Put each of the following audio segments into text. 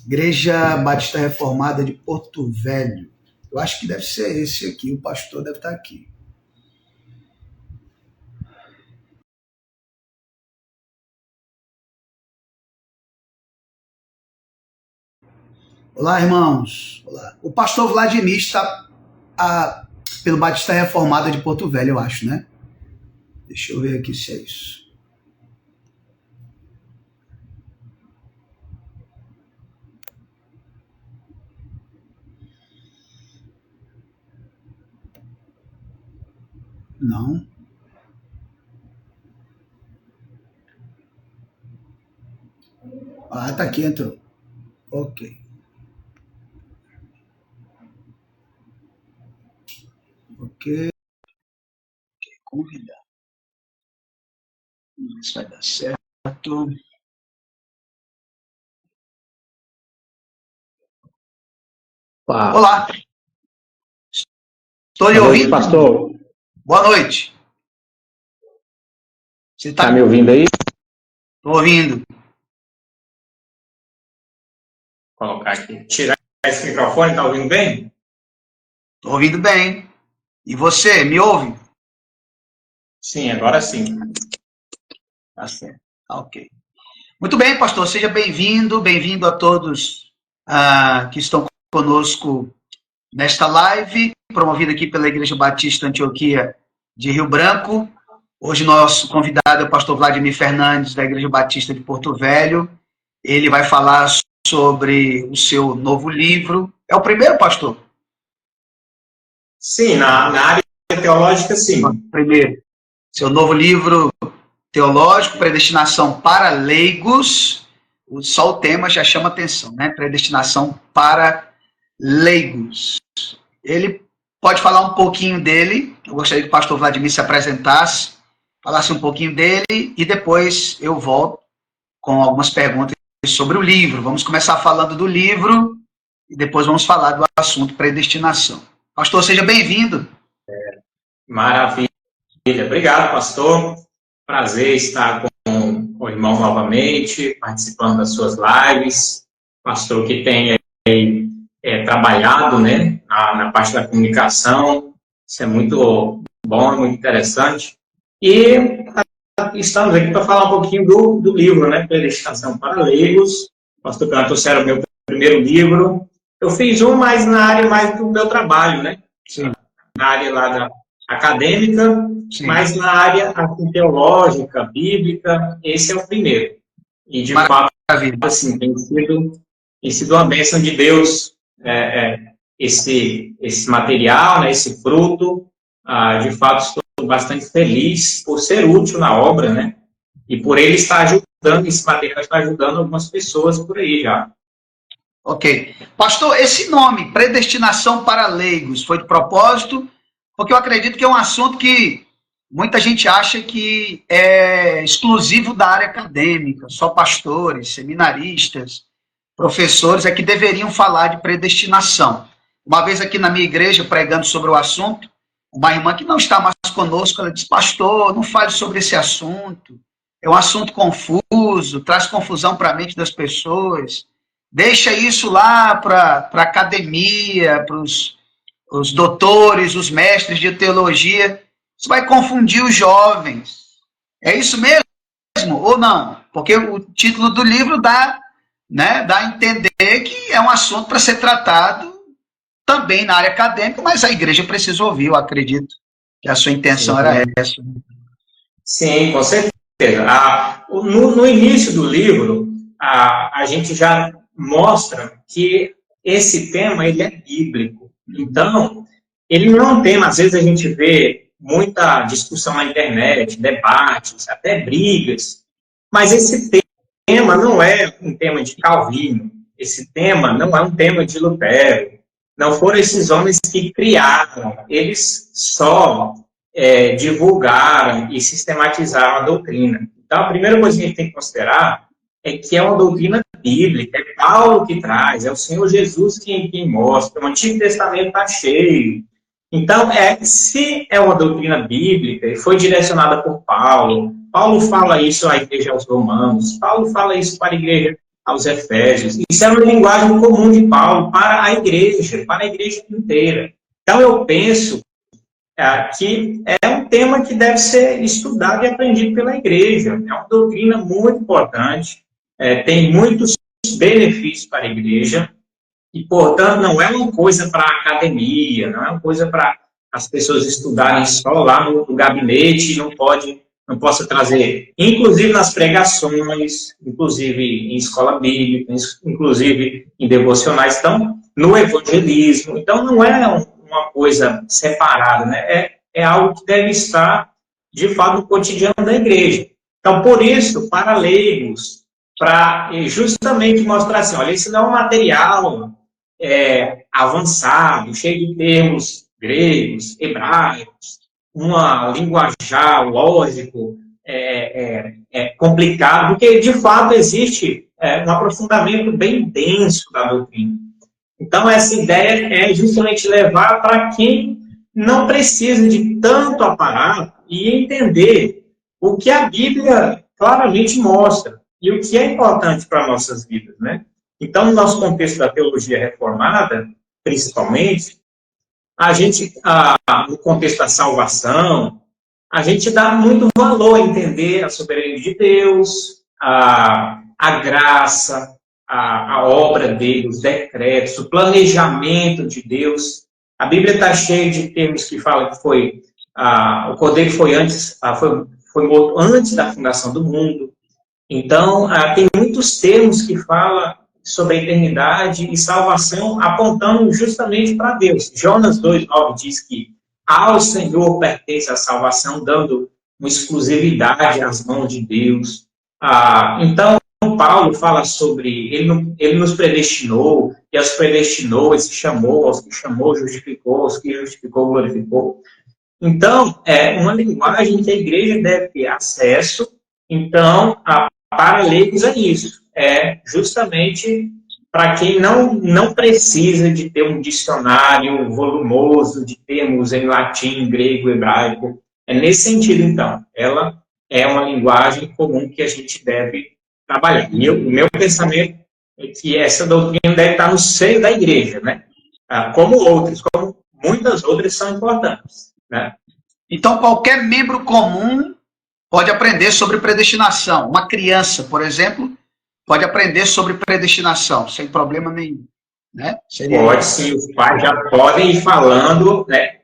Igreja Batista Reformada de Porto Velho. Eu acho que deve ser esse aqui, o pastor deve estar aqui. Olá, irmãos. Olá. O pastor Vladimir está pelo Batista Reformada de Porto Velho, eu acho, né? Deixa eu ver aqui se é isso. Não. Ah, tá aqui, entrou. Ok. Ok. Convidar. Vamos ver se vai dar certo. Olá. Estou lhe ouvindo, pastor. Boa noite. Você está me ouvindo aí? Estou ouvindo. Vou colocar aqui. Tirar esse microfone, está ouvindo bem? Estou ouvindo bem. E você, me ouve? Sim, agora sim. Tá certo. Ok. Muito bem, pastor. Seja bem-vindo. Bem-vindo a todos que estão conosco nesta live, promovida aqui pela Igreja Batista Antioquia de Rio Branco. Hoje nosso convidado é o pastor Vladimir Fernandes, da Igreja Batista de Porto Velho. Ele vai falar sobre o seu novo livro. É o primeiro, pastor? Sim, na área teológica, sim. Primeiro. Seu novo livro teológico, Predestinação para Leigos. Só o tema já chama atenção, né? Predestinação para leigos. Ele pode falar um pouquinho dele. Eu gostaria que o pastor Vladimir se apresentasse, falasse um pouquinho dele e depois eu volto com algumas perguntas sobre o livro. Vamos começar falando do livro e depois vamos falar do assunto predestinação. Pastor, seja bem-vindo. Maravilha. Obrigado, pastor. Prazer estar com o irmão novamente, participando das suas lives. Pastor que tem aí, trabalhado, né, na parte da comunicação. Isso é muito bom, muito interessante. E estamos aqui para falar um pouquinho do livro, né, Predestinação para Leigos. Pastor Cantos era o meu primeiro livro. Eu fiz um mais na área mais do meu trabalho, né? Sim. Na área lá da acadêmica, sim, mas na área teológica, bíblica, esse é o primeiro. E, de fato, assim, tem sido uma bênção de Deus esse material, né, esse fruto. De fato, estou bastante feliz por ser útil na obra, né? E por ele estar ajudando, esse material está ajudando algumas pessoas por aí já. Ok. Pastor, esse nome, Predestinação para Leigos, foi de propósito? Porque eu acredito que é um assunto que muita gente acha que é exclusivo da área acadêmica, só pastores, seminaristas, professores é que deveriam falar de predestinação. Uma vez aqui na minha igreja, pregando sobre o assunto, uma irmã que não está mais conosco, ela disse, pastor, não fale sobre esse assunto, é um assunto confuso, traz confusão para a mente das pessoas, deixa isso lá para a academia, para os doutores, os mestres de teologia, isso vai confundir os jovens. É isso mesmo ou não? Porque o título do livro dá a entender que é um assunto para ser tratado também na área acadêmica, mas a igreja precisa ouvir, eu acredito que a sua intenção era essa. Sim, com certeza. No início do livro, a gente já mostra que esse tema ele é bíblico. Então, ele não é um tema, às vezes a gente vê muita discussão na internet, debates, até brigas, mas esse tema não é um tema de Calvino, esse tema não é um tema de Lutero, não foram esses homens que criaram, eles só divulgaram e sistematizaram a doutrina. Então, a primeira coisa que a gente tem que considerar é que é uma doutrina bíblica, é Paulo que traz, é o Senhor Jesus quem mostra, o Antigo Testamento está cheio. Então, se é uma doutrina bíblica e foi direcionada por Paulo, Paulo fala isso à igreja aos Romanos, Paulo fala isso para a igreja aos Efésios. Isso é uma linguagem comum de Paulo para a igreja inteira. Então, eu penso que é um tema que deve ser estudado e aprendido pela igreja. É uma doutrina muito importante, tem muitos benefícios para a igreja, e, portanto, não é uma coisa para a academia, não é uma coisa para as pessoas estudarem só lá no gabinete, não possa trazer, inclusive nas pregações, inclusive em escola bíblica, inclusive em devocionais, então, no evangelismo. Então, não é uma coisa separada, né? É algo que deve estar, de fato, no cotidiano da igreja. Então, por isso, para leigos, para justamente mostrar assim, olha, isso não é um material avançado, cheio de termos gregos, hebraicos, uma linguajar lógico complicado, porque, de fato, existe um aprofundamento bem denso da doutrina. Então, essa ideia é justamente levar para quem não precisa de tanto aparato e entender o que a Bíblia claramente mostra e o que é importante para nossas vidas, né? Então, no nosso contexto da teologia reformada, principalmente, a gente, no contexto da salvação, a gente dá muito valor a entender a soberania de Deus, a graça, a obra dele, os decretos, o planejamento de Deus. A Bíblia está cheia de termos que falam que o Cordeiro foi morto antes da fundação do mundo. Então, tem muitos termos que falam sobre a eternidade e salvação, apontando justamente para Deus. Jonas 2,9 diz que ao Senhor pertence a salvação, dando uma exclusividade às mãos de Deus. Então, Paulo fala sobre, ele nos predestinou, e aos predestinou, e se chamou, aos que chamou, justificou, aos que justificou, glorificou. Então, é uma linguagem que a igreja deve ter acesso. Então, para leigos é isso. É justamente para quem não precisa de ter um dicionário volumoso de termos em latim, grego, hebraico. É nesse sentido, então. Ela é uma linguagem comum que a gente deve trabalhar. E o meu pensamento é que essa doutrina deve estar no seio da igreja, né? Como muitas outras são importantes, né? Então, qualquer membro comum pode aprender sobre predestinação. Uma criança, por exemplo, pode aprender sobre predestinação, sem problema nenhum. Né? Pode sim, os pais já podem ir falando, né?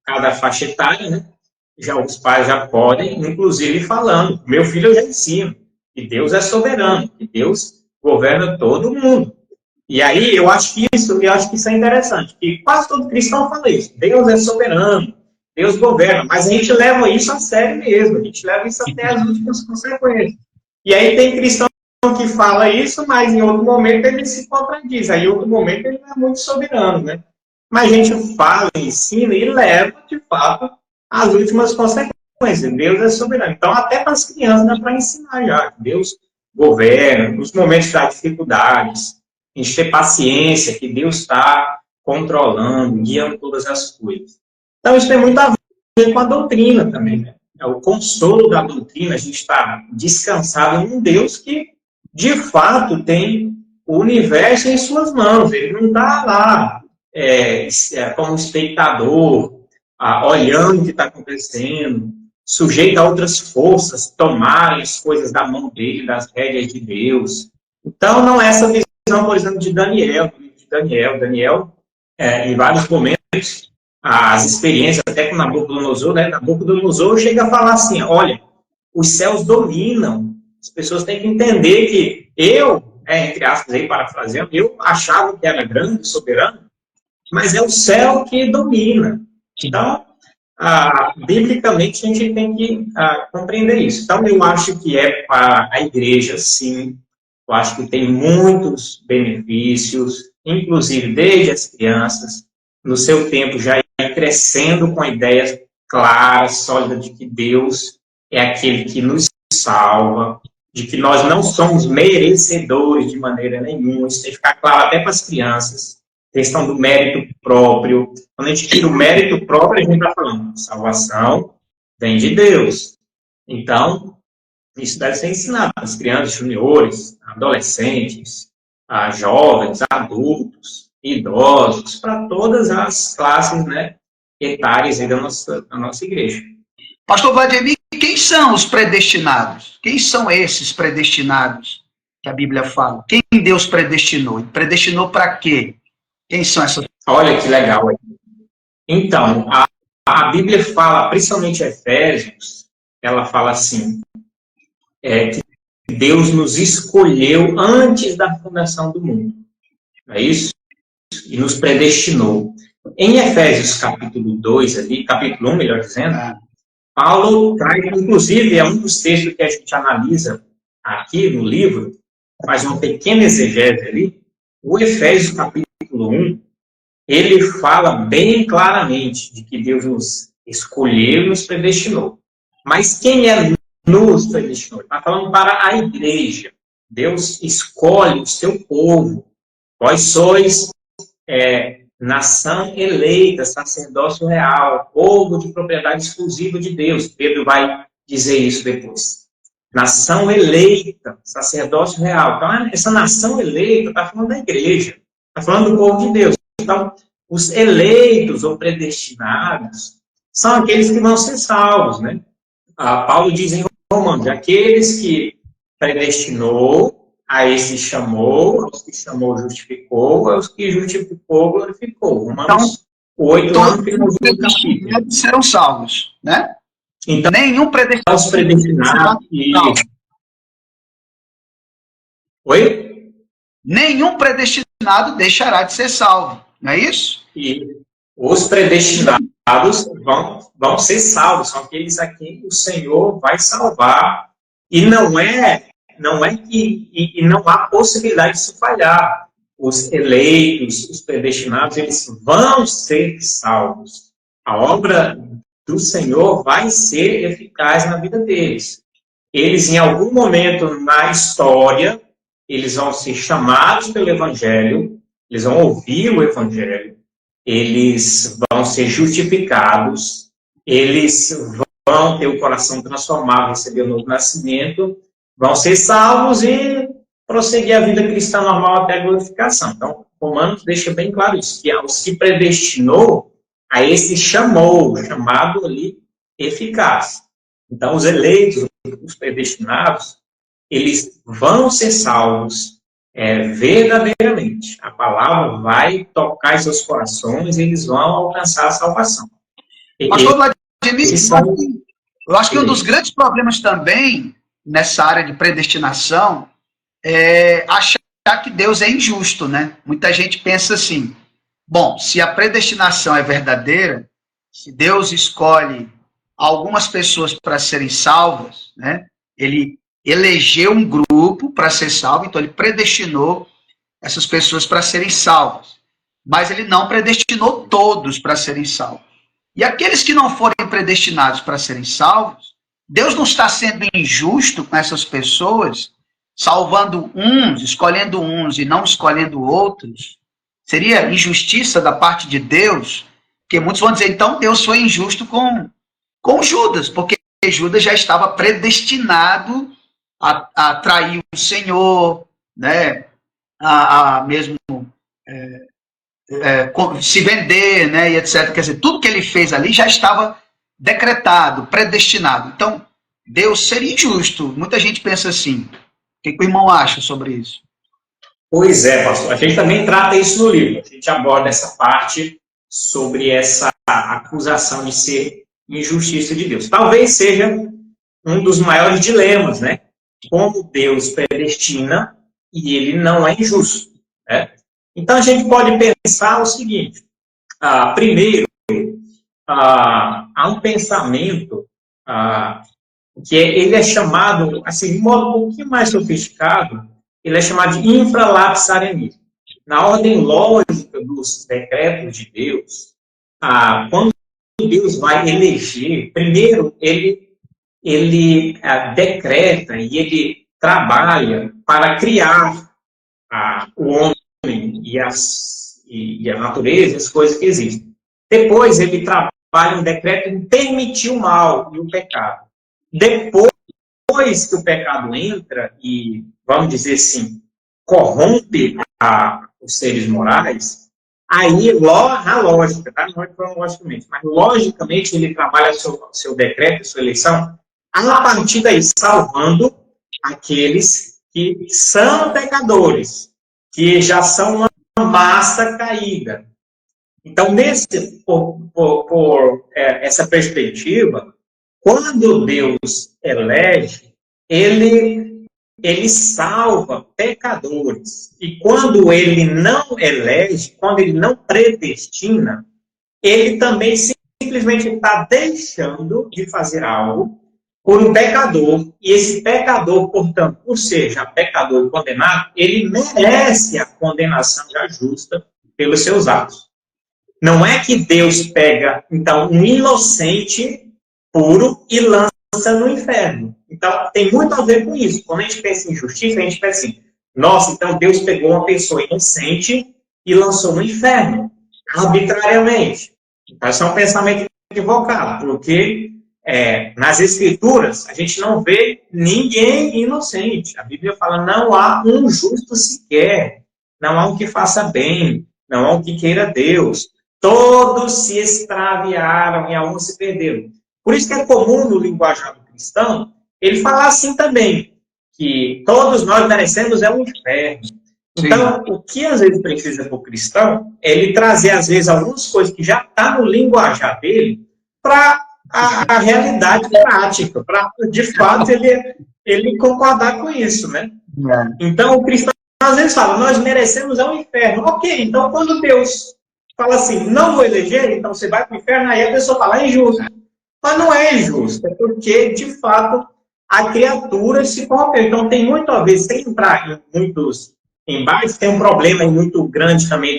Cada faixa etária, né? Os pais já podem, inclusive, ir falando. Meu filho eu já ensino que Deus é soberano, que Deus governa todo mundo. E aí, eu acho que isso é interessante, que quase todo cristão fala isso. Deus é soberano, Deus governa, mas a gente leva isso a sério mesmo, a gente leva isso até as últimas consequências. E aí tem cristão que fala isso, mas em outro momento ele se contradiz, aí em outro momento ele não é muito soberano, né? Mas a gente fala, ensina e leva, de fato, as últimas consequências. Deus é soberano. Então, até para as crianças dá para ensinar já, que Deus governa, nos momentos das dificuldades, a gente ter paciência, que Deus está controlando, guiando todas as coisas. Então, isso tem muito a ver com a doutrina também, né? É o consolo da doutrina, a gente está descansado em um Deus que, de fato, tem o universo em suas mãos. Ele não está lá como espectador, olhando o que está acontecendo, sujeito a outras forças tomarem as coisas da mão dele, das rédeas de Deus. Então, não é essa visão, por exemplo, de Daniel. Daniel, em vários momentos, as experiências, até com Nabucodonosor, né? Nabucodonosor chega a falar assim, olha, os céus dominam. As pessoas têm que entender que entre aspas, aí, parafraseando, eu achava que era grande, soberano, mas é o céu que domina. Então, biblicamente, a gente tem que compreender isso. Então, eu acho que é para a igreja, sim. Eu acho que tem muitos benefícios, inclusive desde as crianças, no seu tempo já ir crescendo com a ideia clara, sólida, de que Deus é aquele que nos salva, de que nós não somos merecedores de maneira nenhuma. Isso tem que ficar claro até para as crianças. Questão do mérito próprio. Quando a gente tira o mérito próprio, a gente está falando, salvação vem de Deus. Então, Isso deve ser ensinado às crianças, juniores, adolescentes, a jovens, adultos, idosos, para todas as classes, né, etárias aí da nossa igreja. Pastor Vladimir, quem são os predestinados? Quem são esses predestinados que a Bíblia fala? Quem Deus predestinou? Predestinou para quê? Quem são essas pessoas? Olha que legal. Então, a Bíblia fala, principalmente Efésios, ela fala assim, que Deus nos escolheu antes da fundação do mundo. Não é isso? E nos predestinou. Em Efésios capítulo 2, ali, capítulo 1, melhor dizendo, Paulo traz, inclusive, é um dos textos que a gente analisa aqui no livro, faz uma pequena exegese ali, o Efésios capítulo 1, ele fala bem claramente de que Deus nos escolheu e nos predestinou. Mas quem é nos predestinou? Está falando para a igreja. Deus escolhe o seu povo. Vós sois nação eleita, sacerdócio real, povo de propriedade exclusiva de Deus. Pedro vai dizer isso depois. Nação eleita, sacerdócio real. Então, essa nação eleita está falando da igreja, está falando do povo de Deus. Então, os eleitos ou predestinados são aqueles que vão ser salvos, né? Paulo diz em Romanos, aqueles que predestinou, a esse chamou, aos que chamou justificou, aos que justificou glorificou. Romanos 8, todos os predestinados serão salvos, né? Então, nenhum predestinado. Oi? Nenhum predestinado deixará de ser salvo, não é isso? E os predestinados vão ser salvos, são aqueles a quem o Senhor vai salvar. E não há possibilidade de se falhar. Os eleitos, os predestinados, eles vão ser salvos. A obra do Senhor vai ser eficaz na vida deles. Eles, em algum momento na história, eles vão ser chamados pelo Evangelho, eles vão ouvir o Evangelho, eles vão ser justificados, eles vão ter o coração transformado, receber o novo nascimento, vão ser salvos e prosseguir a vida cristã normal até a glorificação. Então, Romanos deixa bem claro isso, que os que predestinou, a esse chamou, chamado ali eficaz. Então, os eleitos, os predestinados, eles vão ser salvos verdadeiramente. A palavra vai tocar em seus corações e eles vão alcançar a salvação. Pastor Vladimir, eu acho que um dos grandes problemas também nessa área de predestinação é achar que Deus é injusto, né? Muita gente pensa assim, bom, se a predestinação é verdadeira, se Deus escolhe algumas pessoas para serem salvas, né? Ele elegeu um grupo para ser salvo, então ele predestinou essas pessoas para serem salvas. Mas ele não predestinou todos para serem salvos. E aqueles que não forem predestinados para serem salvos, Deus não está sendo injusto com essas pessoas, salvando uns, escolhendo uns e não escolhendo outros. Seria injustiça da parte de Deus, porque muitos vão dizer, então Deus foi injusto com Judas, porque Judas já estava predestinado a trair o Senhor, né? a mesmo se vender, né? E etc. Quer dizer, tudo que ele fez ali já estava decretado, predestinado. Então, Deus seria injusto. Muita gente pensa assim. O que o irmão acha sobre isso? Pois é, pastor. A gente também trata isso no livro. A gente aborda essa parte sobre essa acusação de ser injustiça de Deus. Talvez seja um dos maiores dilemas, né? Como Deus predestina e ele não é injusto, né? Então, a gente pode pensar o seguinte. Primeiro, há um pensamento que ele é chamado, assim, de modo um pouquinho mais sofisticado, ele é chamado de infralapsarianismo. Na ordem lógica dos decretos de Deus, quando Deus vai eleger, primeiro ele decreta e ele trabalha para criar o homem e a natureza, as coisas que existem. Depois ele trabalha um decreto em permitir o mal e o pecado. Depois depois que o pecado entra e, vamos dizer assim, corrompe os seres morais, aí, na lógica, tá? Não é cronologicamente, mas logicamente ele trabalha seu decreto, sua eleição, a partir daí, salvando aqueles que são pecadores, que já são uma massa caída. Então, essa perspectiva, quando Deus elege, ele salva pecadores. E quando ele não elege, quando ele não predestina, ele também simplesmente está deixando de fazer algo por um pecador. E esse pecador, portanto, por ser já pecador condenado, ele merece a condenação já justa pelos seus atos. Não é que Deus pega, então, um inocente puro e lança no inferno. Então, tem muito a ver com isso. Quando a gente pensa em justiça, a gente pensa assim, nossa, então Deus pegou uma pessoa inocente e lançou no inferno, arbitrariamente. Então, isso é um pensamento equivocado, porque nas Escrituras a gente não vê ninguém inocente. A Bíblia fala, não há um justo sequer, não há um que faça bem, não há um que queira Deus. Todos se extraviaram e a um se perderam. Por isso que é comum no linguajar do cristão ele falar assim também, que todos nós merecemos um inferno. Então, o que às vezes precisa para o cristão é ele trazer, às vezes, algumas coisas que já está no linguajar dele para a realidade prática, para, de fato, ele concordar com isso, né? Então, o cristão às vezes fala, nós merecemos um inferno. Ok, então quando Deus fala assim, não vou eleger, então você vai para o inferno, aí a pessoa fala, é injusto. Mas não é injusto, é porque, de fato, a criatura se corrompeu. Então, tem muito a ver, sem entrar em muitos embates, tem um problema muito grande também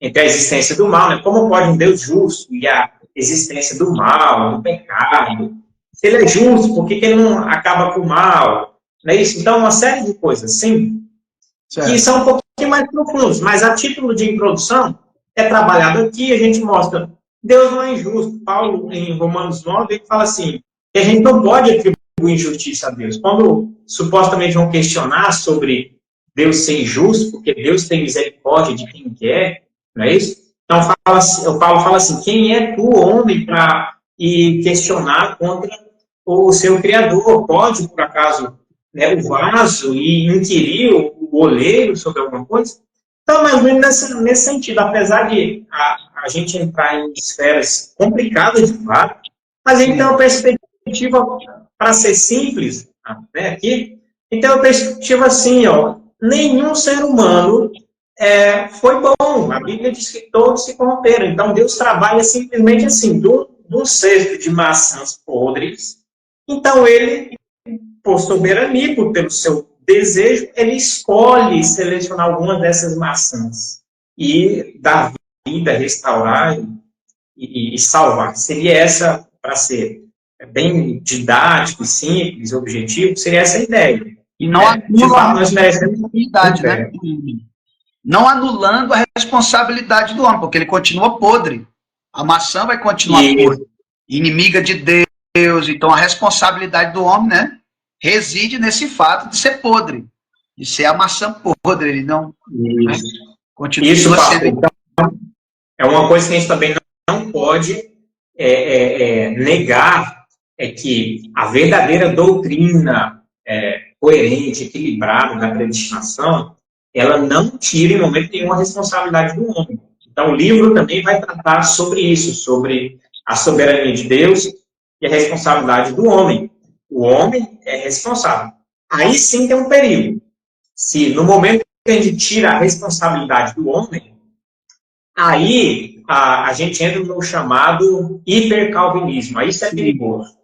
entre a existência do mal, né? Como pode um Deus justo e a existência do mal, do pecado? Se ele é justo, por que ele não acaba com o mal? Não é isso? Então, uma série de coisas, sim, que são um pouquinho mais profundos. Mas, a título de introdução, é trabalhado aqui, a gente mostra, Deus não é injusto. Paulo, em Romanos 9, ele fala assim, que a gente não pode atribuir injustiça a Deus. Quando supostamente vão questionar sobre Deus ser injusto, porque Deus tem misericórdia de quem quer, não é isso? Então, o Paulo fala assim, quem é tu, homem, para questionar contra o seu Criador? Pode, por acaso, né, o vaso e inquirir o oleiro sobre alguma coisa? Então, mais ou menos nesse sentido, apesar de a gente entrar em esferas complicadas de fato, mas ele tem uma perspectiva, para ser simples, né, aqui, então uma perspectiva assim, ó, nenhum ser humano foi bom. A Bíblia diz que todos se corromperam. Então, Deus trabalha simplesmente assim, do cesto de maçãs podres. Então, ele, por soberania, pelo seu desejo, ele escolhe selecionar algumas dessas maçãs e dar vida, restaurar e salvar. Seria essa, para ser bem didático, simples, objetivo, seria essa a ideia. E não anula a responsabilidade, né? Não anulando a responsabilidade do homem, porque ele continua podre. A maçã vai continuar podre, inimiga de Deus. Então, a responsabilidade do homem, né, reside nesse fato de ser podre, de ser a maçã podre. Ele não continua sendo. Então, é uma coisa que a gente também não pode negar, é que a verdadeira doutrina coerente, equilibrada da predestinação, ela não tira em momento nenhum a responsabilidade do homem. Então, o livro também vai tratar sobre isso, sobre a soberania de Deus e a responsabilidade do homem. O homem é responsável. Aí sim tem um perigo. Se no momento que a gente tira a responsabilidade do homem, aí a gente entra no chamado hipercalvinismo. Aí isso é perigoso.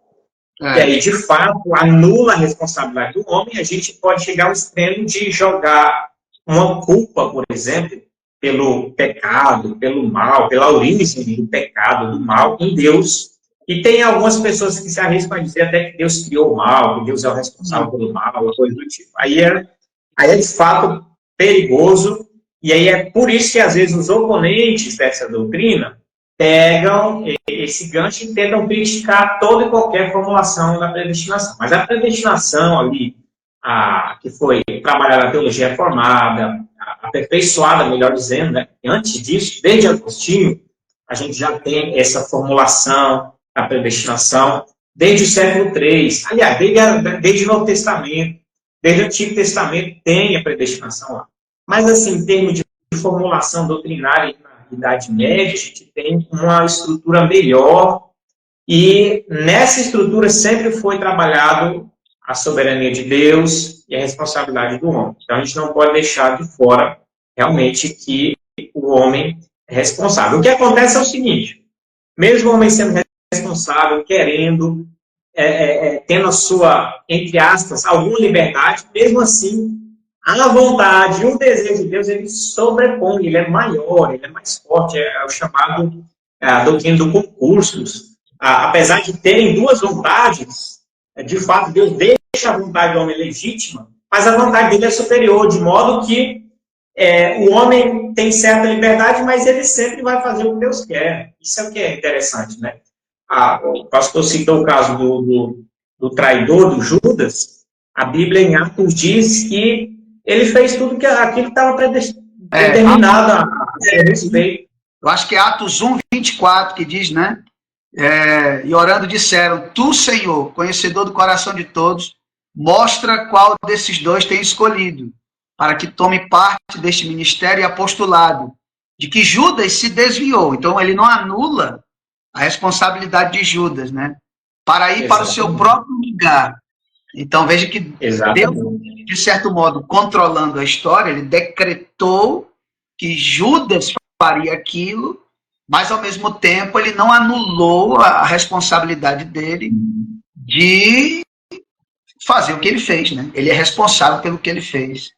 E aí, de fato, anula a responsabilidade do homem, a gente pode chegar ao extremo de jogar uma culpa, por exemplo, pelo pecado, pelo mal, pela origem do pecado, do mal, em Deus. E tem algumas pessoas que se arriscam a dizer até que Deus criou o mal, que Deus é o responsável pelo mal, coisa do tipo. Aí é de fato perigoso, e aí é por isso que às vezes os oponentes dessa doutrina, pegam esse gancho e tentam criticar toda e qualquer formulação da predestinação. Mas a predestinação ali, que foi trabalhada na teologia reformada, aperfeiçoada, melhor dizendo, né? Antes disso, desde Agostinho, a gente já tem essa formulação da predestinação, desde o século III, aliás, desde o Novo Testamento, desde o Antigo Testamento tem a predestinação lá. Mas, assim, em termos de formulação doutrinária na Idade Média, a gente tem uma estrutura melhor, e nessa estrutura sempre foi trabalhado a soberania de Deus e a responsabilidade do homem. Então, a gente não pode deixar de fora, realmente, que o homem é responsável. O que acontece é o seguinte, mesmo o homem sendo responsável, querendo, tendo a sua, entre aspas, alguma liberdade, mesmo assim, a vontade, o desejo de Deus, ele sobrepõe, ele é maior, ele é mais forte, é o chamado a doutrina do concursos. Apesar de terem duas vontades, de fato, Deus deixa a vontade do homem legítima, mas a vontade dele é superior, de modo que o homem tem certa liberdade, mas ele sempre vai fazer o que Deus quer. Isso é o que é interessante, né? O pastor citou o caso do traidor, do Judas. A Bíblia, em Atos, diz que ele fez tudo aquilo que estava determinado a ser respeito. Eu acho que é Atos 1, 24, que diz, né? E orando disseram, tu, Senhor, conhecedor do coração de todos, mostra qual desses dois tem escolhido, para que tome parte deste ministério e apostolado, de que Judas se desviou. Então, ele não anula a responsabilidade de Judas, né? Para ir para o seu próprio lugar. Então, veja que Deus, de certo modo, controlando a história, ele decretou que Judas faria aquilo, mas, ao mesmo tempo, ele não anulou a responsabilidade dele de fazer o que ele fez, né? Ele é responsável pelo que ele fez.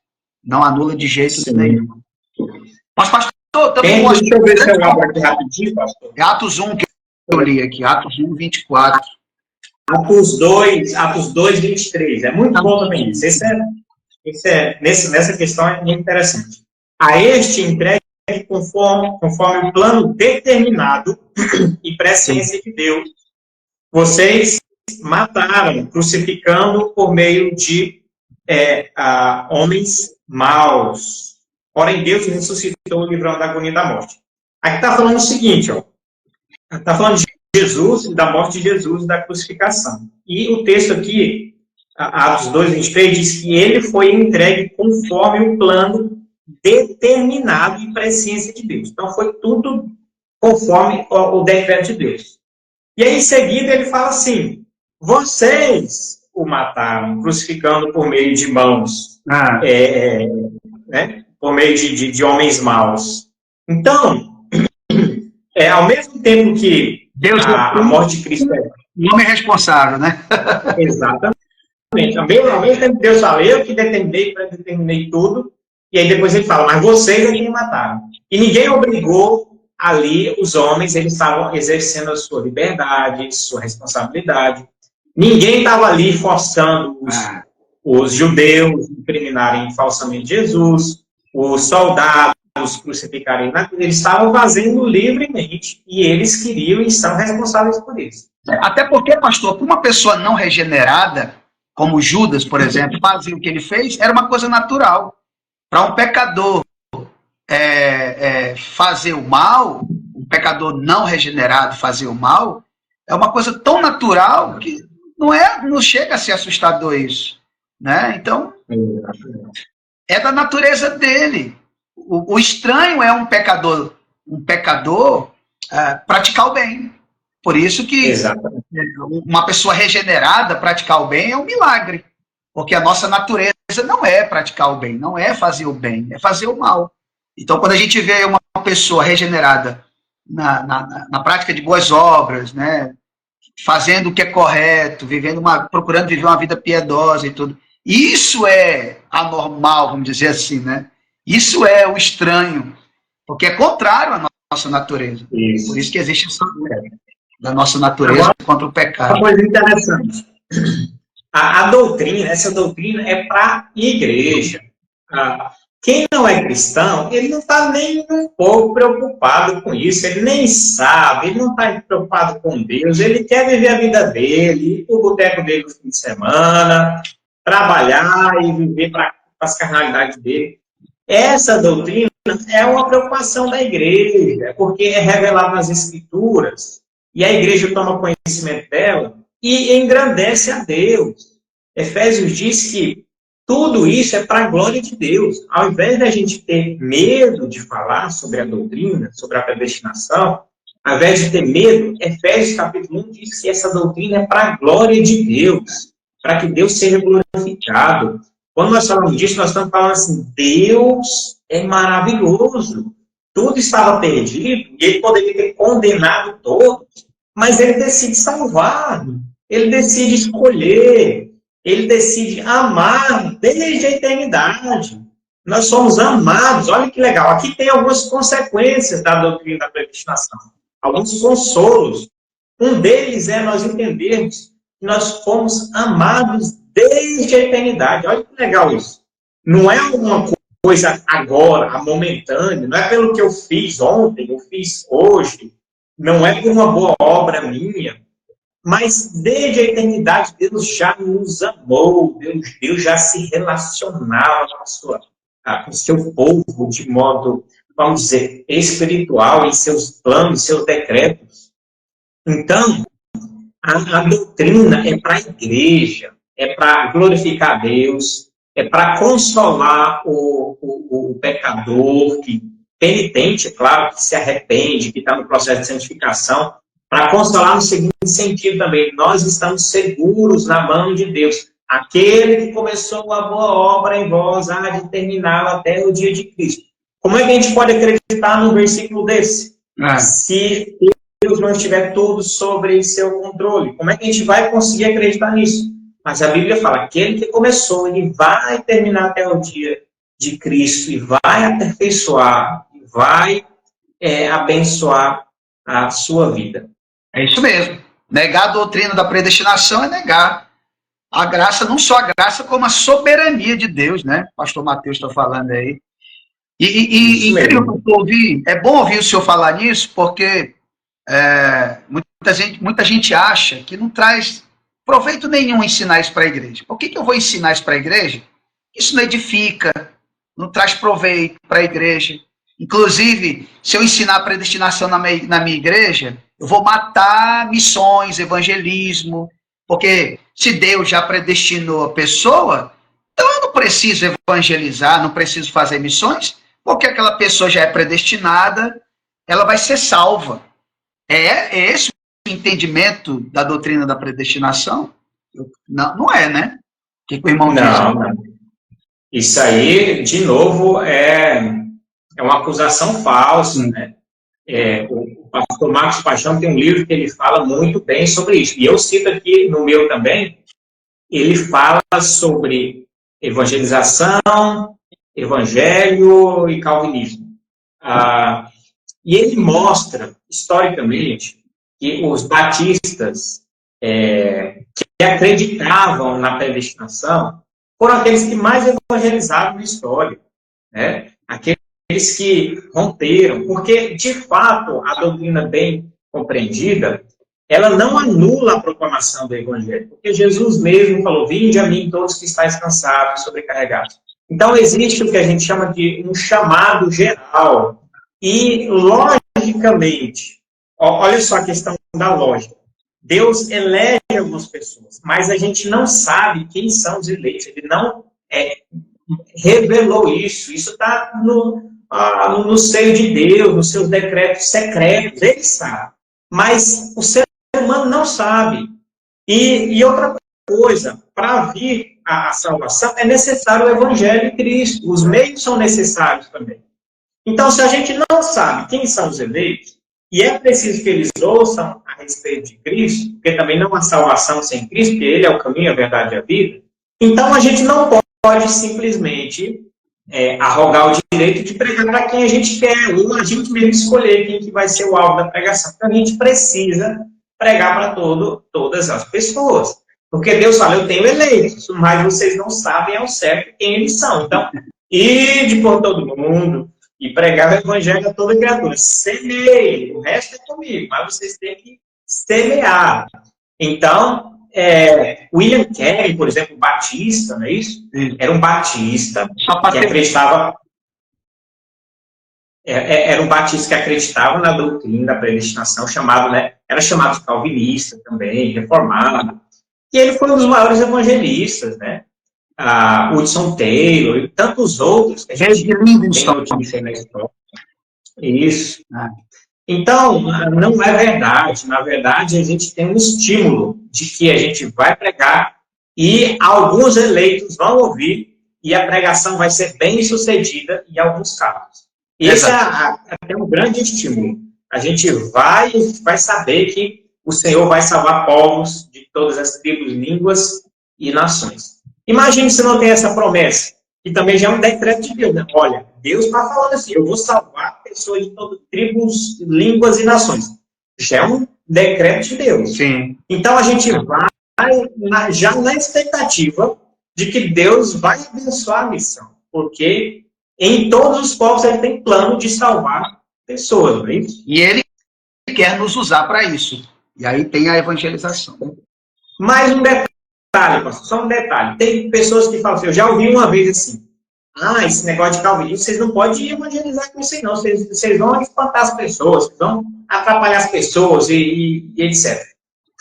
Não anula de jeito nenhum. Mas, pastor, também gosto... Deixa eu ver se eu abro aqui rapidinho, pastor. É Atos 1 que eu li aqui, Atos 1, 24. Atos 2, 23. É muito bom também isso. Nessa questão é muito interessante. A este entregue conforme o plano determinado e presciência de Deus. Vocês mataram, crucificando por meio de homens maus. Porém, Deus ressuscitou, livrando da agonia da morte. Aqui está falando o seguinte, está falando de Jesus, da morte de Jesus e da crucificação. E o texto aqui, Atos 2, 23, diz que ele foi entregue conforme o plano determinado e presciência de Deus. Então, foi tudo conforme o decreto de Deus. E aí, em seguida, ele fala assim, vocês o mataram, crucificando por meio de mãos, né, por meio de homens maus. Então, ao mesmo tempo que Deus a morte de Cristo o homem é responsável, né? Exatamente. Ao mesmo tempo que Deus fala, eu que determinei tudo, e aí depois ele fala, mas vocês é quem mataram. E ninguém obrigou ali os homens, eles estavam exercendo a sua liberdade, sua responsabilidade. Ninguém estava ali forçando os judeus a incriminarem falsamente Jesus, os soldados crucificarem, eles estavam fazendo livremente, e eles queriam e são responsáveis por isso. Até porque, pastor, para uma pessoa não regenerada, como Judas, por exemplo, fazer o que ele fez, era uma coisa natural. Para um pecador fazer o mal, um pecador não regenerado fazer o mal, é uma coisa tão natural que não chega a ser assustador isso. Né? Então, é da natureza dele. O estranho é um pecador praticar o bem. Por isso que uma pessoa regenerada praticar o bem é um milagre. Porque a nossa natureza não é praticar o bem, não é fazer o bem, é fazer o mal. Então, quando a gente vê uma pessoa regenerada na prática de boas obras, né, fazendo o que é correto, procurando viver uma vida piedosa e tudo, isso é anormal, vamos dizer assim, né? Isso é o estranho, porque é contrário à nossa natureza. Isso. Por isso que existe essa guerra da nossa natureza contra o pecado. Uma coisa interessante. A doutrina, essa doutrina é para a igreja. Quem não é cristão, ele não está nem um pouco preocupado com isso, ele nem sabe, ele não está preocupado com Deus, ele quer viver a vida dele, ir para o boteco dele no fim de semana, trabalhar e viver para as carnalidades dele. Essa doutrina é uma preocupação da igreja, porque é revelada nas Escrituras, e a igreja toma conhecimento dela e engrandece a Deus. Efésios diz que tudo isso é para a glória de Deus. Ao invés da gente ter medo de falar sobre a doutrina, sobre a predestinação, ao invés de ter medo, Efésios capítulo 1 diz que essa doutrina é para a glória de Deus, para que Deus seja glorificado. Quando nós falamos disso, nós estamos falando assim, Deus é maravilhoso. Tudo estava perdido, e ele poderia ter condenado todos, mas ele decide salvar, ele decide escolher, ele decide amar desde a eternidade. Nós somos amados, olha que legal. Aqui tem algumas consequências da doutrina da predestinação, alguns consolos. Um deles é nós entendermos que nós fomos amados desde a eternidade. Olha que legal isso. Não é uma coisa agora, momentânea, não é pelo que eu fiz ontem, eu fiz hoje, não é por uma boa obra minha, mas desde a eternidade Deus já nos amou, Deus já se relacionava com o seu povo de modo, vamos dizer, espiritual, em seus planos, seus decretos. Então, a doutrina é para a igreja, é para glorificar Deus, é para consolar o pecador, que penitente, claro, que se arrepende, que está no processo de santificação, para consolar no seguinte sentido também, nós estamos seguros na mão de Deus. Aquele que começou a boa obra em vós há de terminá-la até o dia de Cristo. Como é que a gente pode acreditar num versículo desse? Se Deus não estiver tudo sobre seu controle, como é que a gente vai conseguir acreditar nisso? Mas a Bíblia fala, aquele que começou, ele vai terminar até o dia de Cristo e vai aperfeiçoar, e vai abençoar a sua vida. É isso mesmo. Negar a doutrina da predestinação é negar a graça, não só a graça, como a soberania de Deus, né? O pastor Mateus está falando aí. E incrível ouvir, é bom ouvir o senhor falar nisso, porque muita gente acha que não traz proveito nenhum ensinar isso para a igreja. Por que eu vou ensinar isso para a igreja? Isso não edifica, não traz proveito para a igreja. Inclusive, se eu ensinar a predestinação na minha igreja, eu vou matar missões, evangelismo, porque se Deus já predestinou a pessoa, então eu não preciso evangelizar, não preciso fazer missões, porque aquela pessoa já é predestinada, ela vai ser salva. É esse o entendimento da doutrina da predestinação? Não é, né? O que o irmão diz? Não. Isso aí, de novo, é uma acusação falsa, né? O pastor Marcos Paixão tem um livro que ele fala muito bem sobre isso. E eu cito aqui no meu também, ele fala sobre evangelização, evangelho e calvinismo. E ele mostra, historicamente, que os batistas que acreditavam na predestinação foram aqueles que mais evangelizaram na história, né? Aqueles que romperam, porque, de fato, a doutrina bem compreendida, ela não anula a proclamação do evangelho, porque Jesus mesmo falou, vinde a mim todos que estáis cansados, sobrecarregados. Então, existe o que a gente chama de um chamado geral, e, logicamente, olha só a questão da lógica, Deus elege algumas pessoas, mas a gente não sabe quem são os eleitos, ele não revelou isso está no seio de Deus, nos seus decretos secretos, ele sabe. Mas o ser humano não sabe. E outra coisa, para vir a salvação, é necessário o Evangelho de Cristo. Os meios são necessários também. Então, se a gente não sabe quem são os eleitos, e é preciso que eles ouçam a respeito de Cristo, porque também não há salvação sem Cristo, porque Ele é o caminho, a verdade e a vida, então a gente não pode simplesmente arrogar o direito de pregar para quem a gente quer, ou a gente mesmo escolher quem que vai ser o alvo da pregação. Então a gente precisa pregar para todas as pessoas. Porque Deus fala, eu tenho eleitos, mas vocês não sabem ao certo quem eles são. Então, ide por todo mundo e pregar o evangelho a toda criatura. Semeie, o resto é comigo, mas vocês têm que semear. Então, William Carey, por exemplo, batista, não é isso? Era um batista que acreditava... Era um batista que acreditava na doutrina da predestinação, era chamado de calvinista também, reformado. E ele foi um dos maiores evangelistas, né? Hudson Taylor e tantos outros que a gente tem notícia na história. Isso. Então, não é verdade. Na verdade, a gente tem um estímulo de que a gente vai pregar e alguns eleitos vão ouvir e a pregação vai ser bem sucedida em alguns casos. Esse é um grande estímulo. A gente vai saber que o Senhor vai salvar povos de todas as tribos, línguas e nações. Imagine se não tem essa promessa, que também já é um decreto de Deus, né? Olha, Deus está falando assim, eu vou salvar pessoas de todas as tribos, línguas e nações. Já é um decreto de Deus. Sim. Então a gente vai já na expectativa de que Deus vai abençoar a missão, porque em todos os povos ele tem plano de salvar pessoas, não é isso? E ele quer nos usar para isso. E aí tem a evangelização. Mais um detalhe, pastor, só um detalhe. Tem pessoas que falam assim, eu já ouvi uma vez assim, esse negócio de calvinismo, vocês não podem evangelizar com isso aí, não. Vocês vão espantar as pessoas, vocês vão atrapalhar as pessoas e etc.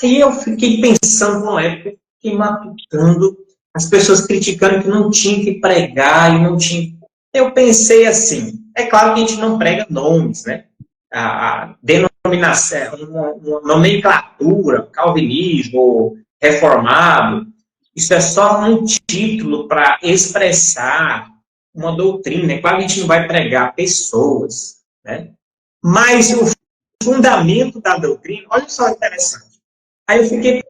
Aí eu fiquei pensando numa época, fiquei matutando, as pessoas criticando que não tinha que pregar e não tinha. Eu pensei assim, é claro que a gente não prega nomes, né? A denominação, uma nomenclatura, calvinismo, reformado, isso é só um título para expressar uma doutrina. É claro que a gente não vai pregar pessoas, né? Mas o fundamento da doutrina, olha só interessante. Aí eu fiquei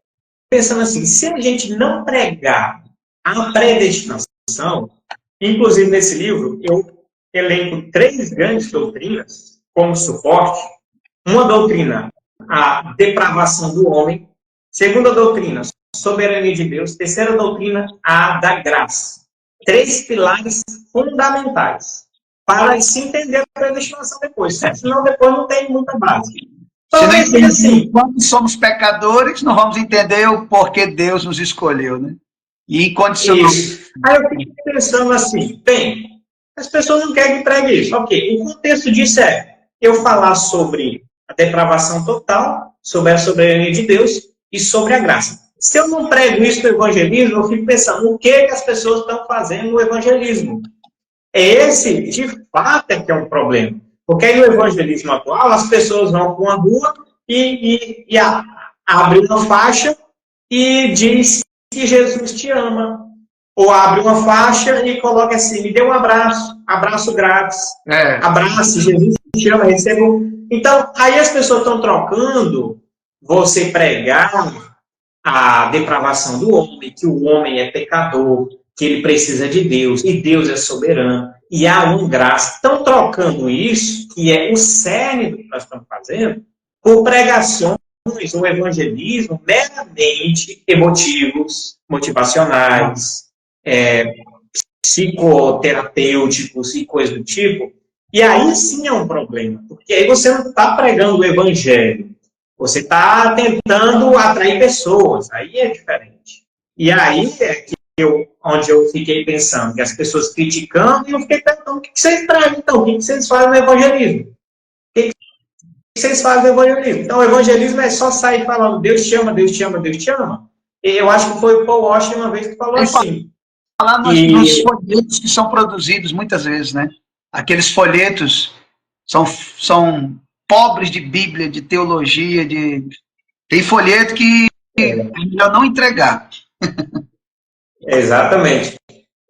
pensando assim, se a gente não pregar a predestinação, inclusive nesse livro, eu elenco 3 grandes doutrinas como suporte. Uma doutrina, a depravação do homem. Segunda doutrina, soberania de Deus. Terceira doutrina, a da graça. 3 pilares fundamentais para se entender a predestinação depois. Senão depois não tem muita base. Se não assim, quando somos pecadores, não vamos entender o porquê Deus nos escolheu, né? E condicionou. Aí eu fiquei pensando assim, bem, as pessoas não querem que pregue isso. Ok, o contexto disso é eu falar sobre a depravação total, sobre a soberania de Deus e sobre a graça. Se eu não prego isso no evangelismo, eu fico pensando, o que as pessoas estão fazendo no evangelismo? Esse, de fato, é que é um problema. Porque aí no evangelismo atual, as pessoas vão para uma rua e abrem uma faixa e diz que Jesus te ama. Ou abre uma faixa e coloca assim, me dê um abraço grátis. Abraço, Jesus te ama, recebo. Então, aí as pessoas estão trocando você pregar a depravação do homem, que o homem é pecador, que ele precisa de Deus, e Deus é soberano, e há uma graça. Estão trocando isso, que é o cerne do que nós estamos fazendo, por pregações, um evangelismo meramente emotivos, motivacionais, psicoterapêuticos e coisas do tipo. E aí sim é um problema, porque aí você não está pregando o evangelho, você está tentando atrair pessoas, aí é diferente. E aí é que onde eu fiquei pensando, que as pessoas criticando, e eu fiquei perguntando, o que vocês pregam então? O que vocês fazem no evangelismo? O que vocês fazem no evangelismo? Então o evangelismo é só sair falando, Deus te ama, Deus te ama, Deus te ama. E eu acho que foi o Paul Washer uma vez que falou assim. Falar nos folhetos que são produzidos muitas vezes, né? Aqueles folhetos são pobres de Bíblia, de teologia, tem folheto que é melhor não entregar. Exatamente.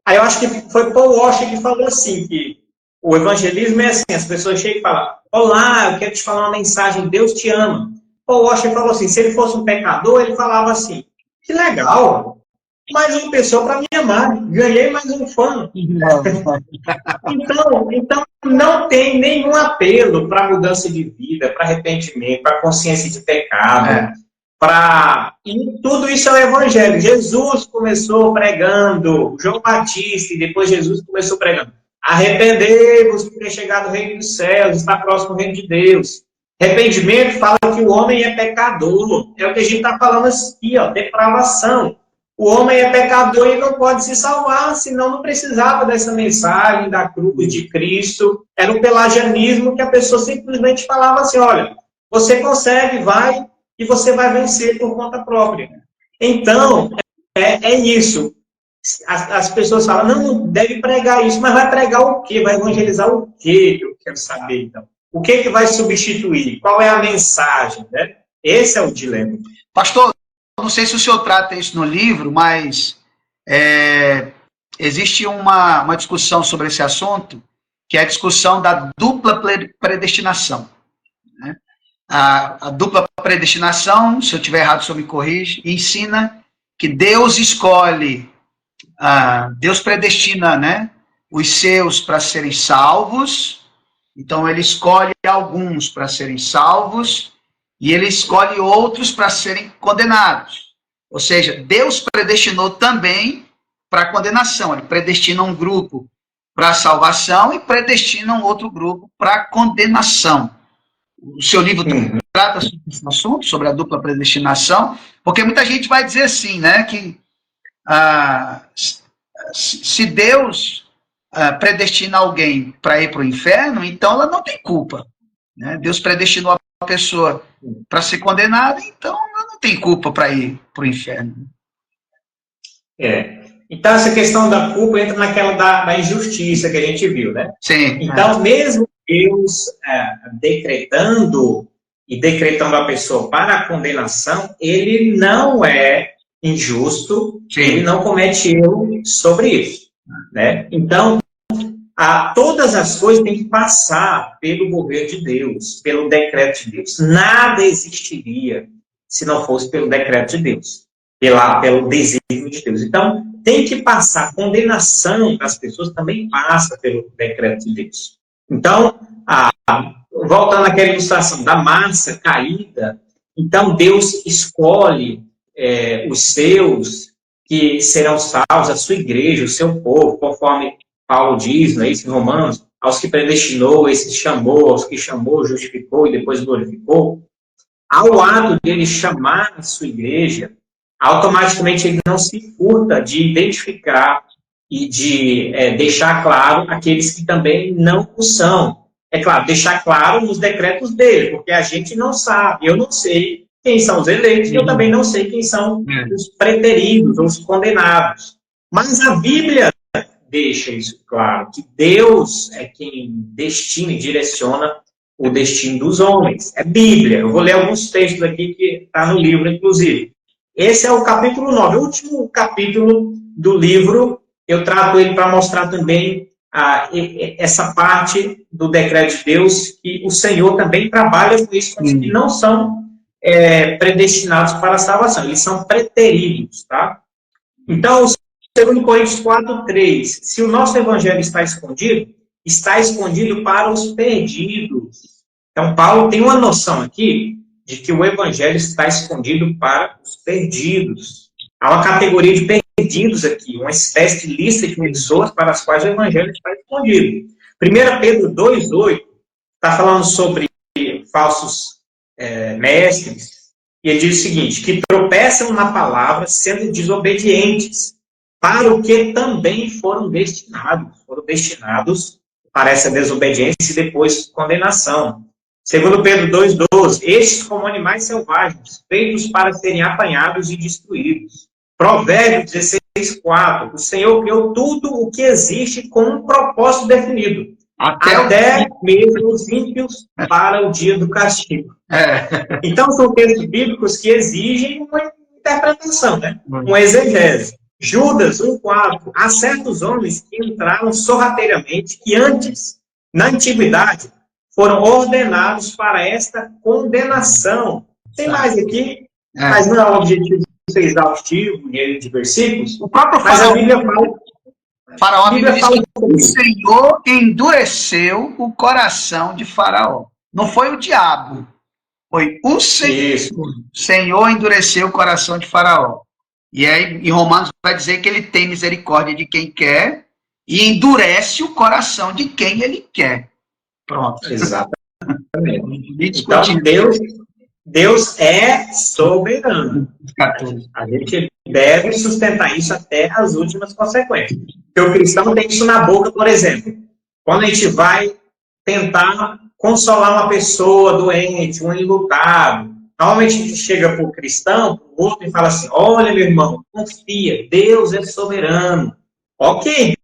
Aí eu acho que foi Paul Washer que falou assim, que o evangelismo é assim, as pessoas chegam e falam, olá, eu quero te falar uma mensagem, Deus te ama. Paul Washer falou assim, se ele fosse um pecador, ele falava assim, que legal, mais uma pessoa para me amar, ganhei mais um fã. Então, não tem nenhum apelo para mudança de vida, para arrependimento, para consciência de pecado, e tudo isso é o evangelho. Jesus começou pregando, João Batista, e depois Jesus começou pregando. Arrependei-vos, porque é chegado o reino dos céus, está próximo o reino de Deus. Arrependimento fala que o homem é pecador. É o que a gente está falando aqui, ó, depravação. O homem é pecador e não pode se salvar, senão não precisava dessa mensagem da cruz de Cristo. Era um pelagianismo que a pessoa simplesmente falava assim, olha, você consegue, vai, e você vai vencer por conta própria. Então, é isso. As pessoas falam, não deve pregar isso, mas vai pregar o quê? Vai evangelizar o quê? Eu quero saber, então. O que vai substituir? Qual é a mensagem? Né? Esse é o dilema. Pastor, não sei se o senhor trata isso no livro, mas existe uma discussão sobre esse assunto, que é a discussão da dupla predestinação. Né? A dupla predestinação, se eu estiver errado, o senhor me corrige, ensina que Deus escolhe, Deus predestina, né, os seus para serem salvos, então ele escolhe alguns para serem salvos, e ele escolhe outros para serem condenados. Ou seja, Deus predestinou também para a condenação. Ele predestina um grupo para a salvação e predestina um outro grupo para a condenação. O seu livro trata sobre esse assunto, sobre a dupla predestinação, porque muita gente vai dizer assim, né, que se Deus predestina alguém para ir para o inferno, então ela não tem culpa. Né? Deus predestinou a pessoa para ser condenada, então ela não tem culpa para ir para o inferno. Então, essa questão da culpa entra naquela da injustiça que a gente viu, né? Sim. Então, mesmo Deus decretando a pessoa para a condenação, ele não é injusto, sim, ele não comete erro sobre isso. Né? Então, todas as coisas têm que passar pelo governo de Deus, pelo decreto de Deus. Nada existiria se não fosse pelo decreto de Deus, pelo desígnio de Deus. Então, tem que passar. A condenação das pessoas também passa pelo decreto de Deus. Então, voltando àquela ilustração da massa caída, então Deus escolhe os seus que serão salvos, a sua igreja, o seu povo, conforme Paulo diz, né, isso em Romanos, aos que predestinou, esses chamou, aos que chamou, justificou e depois glorificou. Ao ato de ele chamar a sua igreja, automaticamente ele não se furta de identificar e de deixar claro aqueles que também não o são. É claro, deixar claro nos decretos dele, porque a gente não sabe, eu não sei quem são os eleitos, e eu também não sei quem são os preteridos, os condenados. Mas a Bíblia deixa isso claro, que Deus é quem destina e direciona o destino dos homens. É Bíblia. Eu vou ler alguns textos aqui que está no livro, inclusive. Esse é o capítulo 9, o último capítulo do livro. Eu trato ele para mostrar também essa parte do decreto de Deus, que o Senhor também trabalha com isso, com os que não são predestinados para a salvação. Eles são preteridos, tá? Então, 2 Coríntios 4:3, se o nosso evangelho está escondido para os perdidos. Então, Paulo tem uma noção aqui de que o evangelho está escondido para os perdidos. Há uma categoria de perdidos aqui, uma espécie de lista de pessoas para as quais o evangelho está escondido. 1 Pedro 2:8 está falando sobre falsos mestres, e ele diz o seguinte, que tropeçam na palavra sendo desobedientes, para o que também foram destinados para essa desobediência e depois condenação. 2 Pedro 2:12, estes como animais selvagens, feitos para serem apanhados e destruídos. Provérbios 16:4, o Senhor criou tudo o que existe com um propósito definido, até mesmo os ímpios para o dia do castigo. Então, são textos bíblicos que exigem uma interpretação, né? Uma exegese. Judas 1:4, há certos homens que entraram sorrateiramente e antes, na antiguidade, foram ordenados para esta condenação. Tem mais aqui, mas não é o objetivo de ser exaustivo de versículos. O próprio Faraó diz que o Senhor endureceu o coração de Faraó. Não foi o diabo, foi o Senhor. Isso. O Senhor endureceu o coração de Faraó. E aí, em Romanos, vai dizer que ele tem misericórdia de quem quer e endurece o coração de quem ele quer. Pronto. Exatamente. Então, Deus é soberano. A gente deve sustentar isso até as últimas consequências. Porque o cristão tem isso na boca, por exemplo. Quando a gente vai tentar consolar uma pessoa doente, um enlutado, normalmente a gente chega para o cristão, para o outro, e fala assim, olha, meu irmão, confia, Deus é soberano. Ok,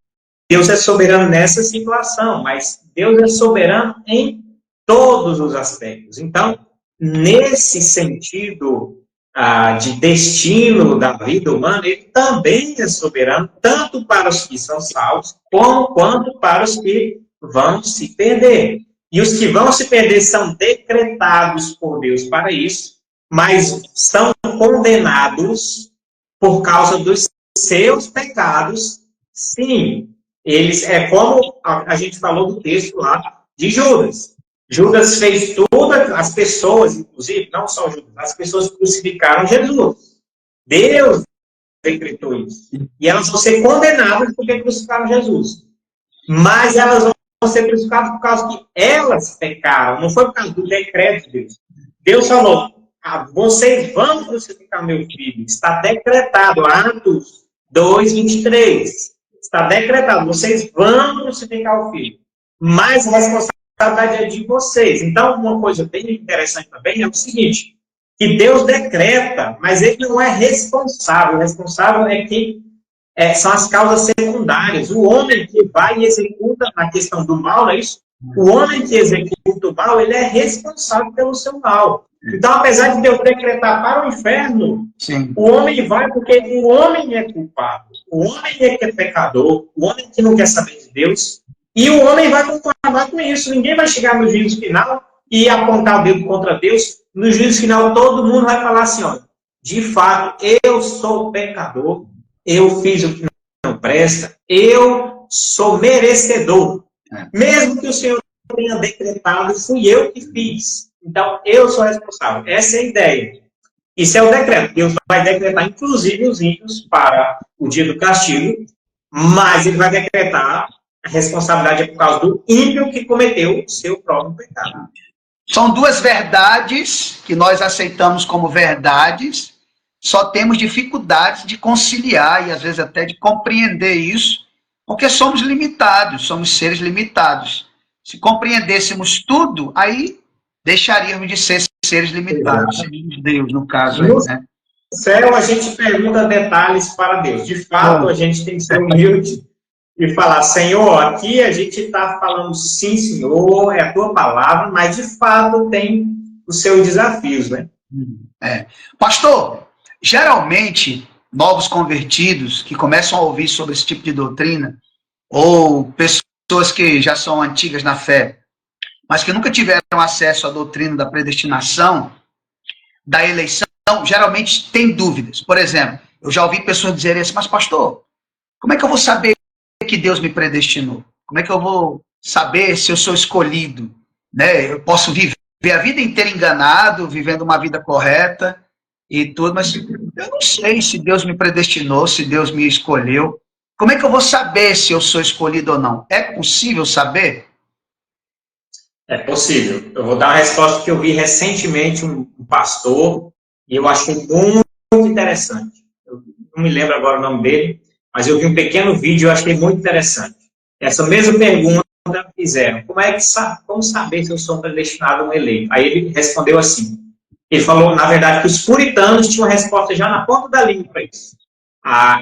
Deus é soberano nessa situação, mas Deus é soberano em todos os aspectos. Então, nesse sentido de destino da vida humana, ele também é soberano, tanto para os que são salvos, quanto para os que vão se perder. E os que vão se perder são decretados por Deus para isso, mas são condenados por causa dos seus pecados, sim. Eles, é como a gente falou do texto lá de Judas. Judas fez tudo, as pessoas, inclusive, não só Judas, as pessoas crucificaram Jesus. Deus decretou isso. E elas vão ser condenadas porque crucificaram Jesus. Mas elas vão ser crucificadas por causa que elas pecaram, não foi por causa do decreto de Deus. Deus falou, vocês vão crucificar meu filho. Está decretado, Atos 2, 23. Está decretado, vocês vão crucificar o filho. Mas a responsabilidade é de vocês. Então, uma coisa bem interessante também é o seguinte, que Deus decreta, mas ele não é responsável. O responsável é quem são as causas secundárias. O homem que vai e executa a questão do mal, não é isso? O homem que executa o mal, ele é responsável pelo seu mal. Então, apesar de Deus decretar para o inferno, sim, o homem vai porque o homem é culpado. O homem é que é pecador, o homem que não quer saber de Deus, e o homem vai concordar com isso. Ninguém vai chegar no juízo final e apontar o dedo contra Deus. No juízo final, todo mundo vai falar assim, ó, de fato, eu sou pecador, eu fiz o que não presta, eu sou merecedor. Mesmo que o Senhor tenha decretado, fui eu que fiz. Então, eu sou responsável. Essa é a ideia. Isso é o decreto. Deus vai decretar, inclusive, os ímpios para o dia do castigo, mas ele vai decretar a responsabilidade por causa do ímpio que cometeu o seu próprio pecado. São duas verdades que nós aceitamos como verdades, só temos dificuldades de conciliar e, às vezes, até de compreender isso, porque somos limitados, somos seres limitados. Se compreendêssemos tudo, aí deixaríamos de ser seres limitados, seríamos Deus, no caso. No céu, a gente pergunta detalhes para Deus. De fato, a gente tem que ser humilde e falar, Senhor, aqui a gente está falando sim, Senhor, é a tua palavra, mas de fato tem os seus desafios, né? Pastor, geralmente, novos convertidos que começam a ouvir sobre esse tipo de doutrina, ou pessoas que já são antigas na fé, mas que nunca tiveram acesso à doutrina da predestinação, da eleição, geralmente tem dúvidas. Por exemplo, eu já ouvi pessoas dizerem assim, mas pastor, como é que eu vou saber que Deus me predestinou? Como é que eu vou saber se eu sou escolhido? Né? Eu posso viver a vida inteira enganado, vivendo uma vida correta e tudo, mas eu não sei se Deus me predestinou, se Deus me escolheu. Como é que eu vou saber se eu sou escolhido ou não? É possível saber? É possível. Eu vou dar uma resposta que eu vi recentemente um pastor e eu achei muito interessante. Eu não me lembro agora o nome dele, mas eu vi um pequeno vídeo e eu achei muito interessante. Essa mesma pergunta fizeram. Como saber se eu sou predestinado ou eleito? Aí ele respondeu assim. Ele falou, na verdade, que os puritanos tinham uma resposta já na ponta da língua para isso. A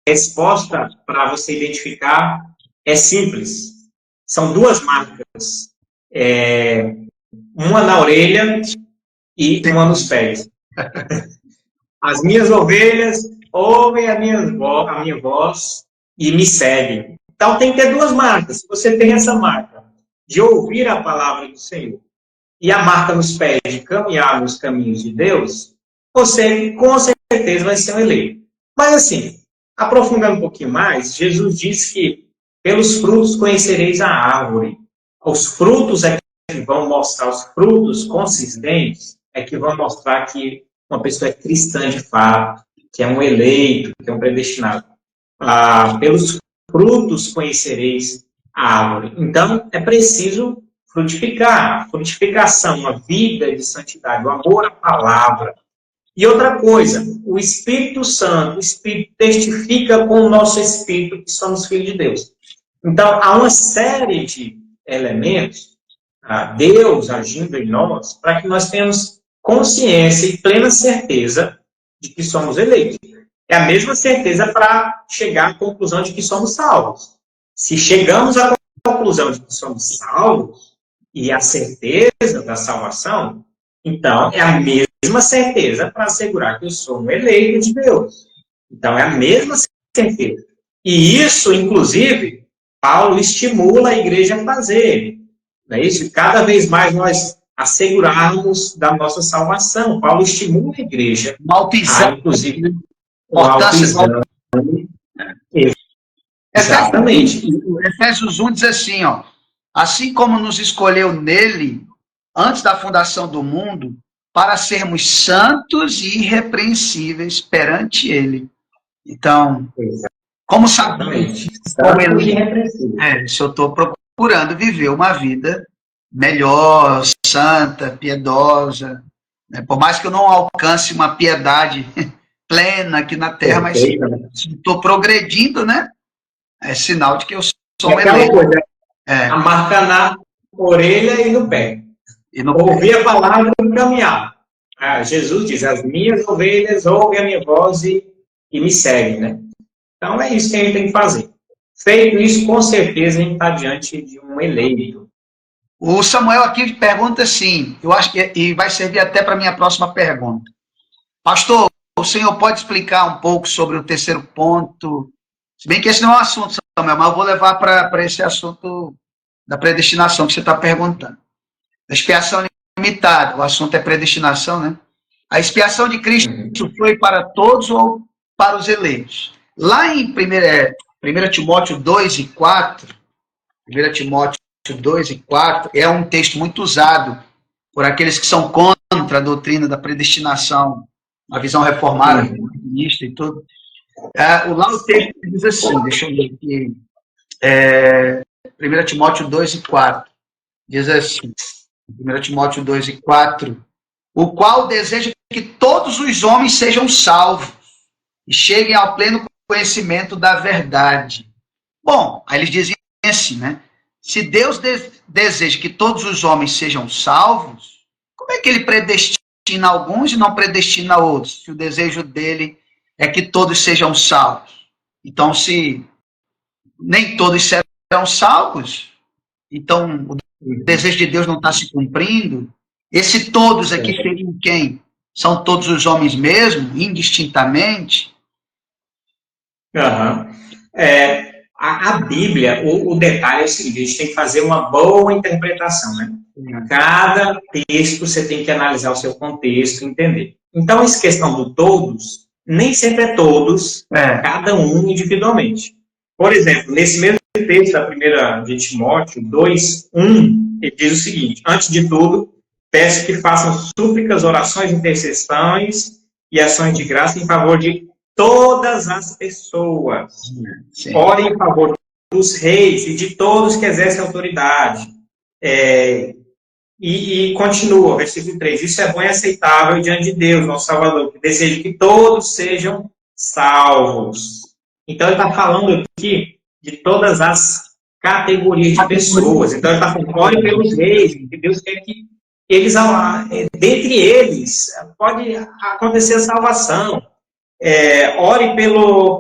resposta para você identificar é simples. São duas marcas. Uma na orelha e uma nos pés. As minhas ovelhas ouvem a minha voz e me seguem. Então tem que ter duas marcas. Se você tem essa marca de ouvir a palavra do Senhor e a marca nos pés de caminhar nos caminhos de Deus, você com certeza vai ser um eleito. Mas assim, aprofundando um pouquinho mais, Jesus disse que pelos frutos conhecereis a árvore. Os frutos é que vão mostrar, os frutos consistentes é que vão mostrar que uma pessoa é cristã de fato, que é um eleito, que é um predestinado. Pelos frutos conhecereis a árvore. Então, é preciso frutificar. Frutificação, uma vida de santidade, o amor à palavra. E outra coisa, o Espírito Santo, o Espírito testifica com o nosso Espírito que somos filhos de Deus. Então, há uma série de elementos, Deus agindo em nós, para que nós tenhamos consciência e plena certeza de que somos eleitos. É a mesma certeza para chegar à conclusão de que somos salvos. Se chegamos à conclusão de que somos salvos, e a certeza da salvação, então é a mesma certeza para assegurar que eu sou um eleito de Deus. Então é a mesma certeza. E isso, inclusive, Paulo estimula a igreja a fazer. Não é isso? Cada vez mais nós assegurarmos da nossa salvação. Paulo estimula a igreja a, inclusive, importância. Exatamente. Efésios 1 diz assim, ó, assim como nos escolheu nele, antes da fundação do mundo, para sermos santos e irrepreensíveis perante ele. Então, como sabemos, se eu estou procurando viver uma vida melhor, santa, piedosa, né? Por mais que eu não alcance uma piedade plena aqui na Terra, mas se estou progredindo, né? É sinal de que eu sou um eleito. A marca na orelha e no pé. Ouvir a palavra e caminhar. Jesus diz, as minhas ovelhas ouvem a minha voz e me seguem, né? Então é isso que a gente tem que fazer. Feito isso, com certeza a gente está diante de um eleito. O Samuel aqui pergunta assim, eu acho que e vai servir até para a minha próxima pergunta. Pastor, o senhor pode explicar um pouco sobre o terceiro ponto? Se bem que esse não é um assunto, Samuel, mas eu vou levar para esse assunto da predestinação que você está perguntando. A expiação limitada, o assunto é predestinação, né? A expiação de Cristo foi para todos ou para os eleitos? Lá em 1 Timóteo 2 e 4, 1 Timóteo 2 e 4, é um texto muito usado por aqueles que são contra a doutrina da predestinação, a visão reformada, feminista e tudo. Lá o texto diz assim, deixa eu ver aqui, 1 Timóteo 2 e 4, diz assim, 1 Timóteo 2 e 4, o qual deseja que todos os homens sejam salvos e cheguem ao pleno conhecimento da verdade. Bom, aí eles dizem assim, né? Se Deus deseja que todos os homens sejam salvos, como é que ele predestina alguns e não predestina outros? Se o desejo dele é que todos sejam salvos. Então, se nem todos serão salvos, então o desejo de Deus não está se cumprindo. Esse todos aqui seriam quem? São todos os homens mesmo, indistintamente? A Bíblia, o detalhe é o seguinte, a gente tem que fazer uma boa interpretação, né? Cada texto você tem que analisar o seu contexto, entender. Então, essa questão do todos, nem sempre é todos, cada um individualmente. Por exemplo, nesse mesmo texto da primeira de Timóteo 2, 1, ele diz o seguinte, antes de tudo, peço que façam súplicas, orações, intercessões e ações de graça em favor de todas as pessoas. Sim. Orem em favor dos reis e de todos que exercem autoridade. E continua, versículo 3. Isso é bom e aceitável diante de Deus, nosso Salvador, que deseja que todos sejam salvos. Então, ele está falando aqui de todas as categorias de pessoas. Então, ele está falando, ore pelos reis, que Deus quer que eles, dentre eles, pode acontecer a salvação. Ore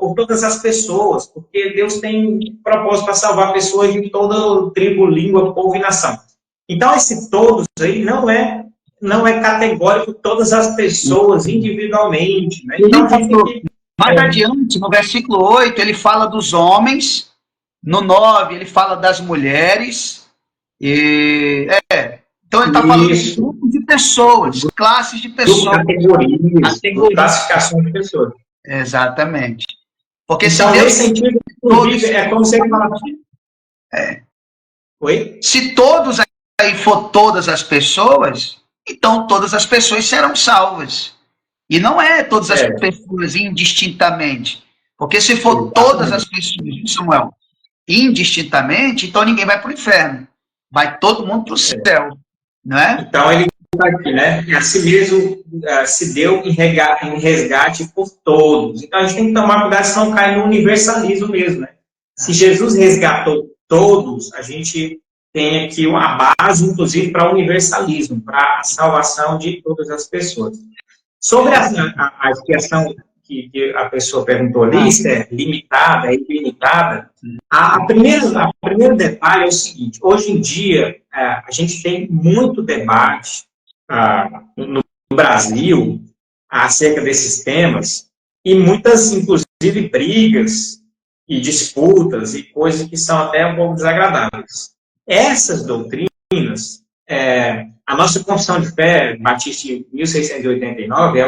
por todas as pessoas, porque Deus tem propósito para salvar pessoas de toda tribo, língua, povo e nação. Então, esse todos aí não é categórico todas as pessoas individualmente. Né? Então, mais adiante, no versículo 8, ele fala dos homens, no 9, ele fala das mulheres, então ele está falando de grupos de pessoas, classes de pessoas. Categorias, classificação de pessoas. Exatamente. Porque então, nesse sentido, inclusive, é como você fala. Oi? Se todos aí for todas as pessoas, então todas as pessoas serão salvas. E não é todas as pessoas indistintamente. Porque se for todas as pessoas, Samuel, indistintamente, então ninguém vai para o inferno. Vai todo mundo para o céu, não é? Então, ele está aqui, né? A si mesmo se deu em resgate por todos. Então, a gente tem que tomar cuidado se não cai no universalismo mesmo, né? Se Jesus resgatou todos, a gente tem aqui uma base, inclusive, para o universalismo, para a salvação de todas as pessoas. Sobre a expiação que a pessoa perguntou ali, se é limitada, é ilimitada, o primeiro detalhe é o seguinte: hoje em dia, a gente tem muito debate no Brasil acerca desses temas, e muitas, inclusive, brigas e disputas e coisas que são até um pouco desagradáveis. Essas doutrinas, a nossa Confissão de Fé Batista de 1689,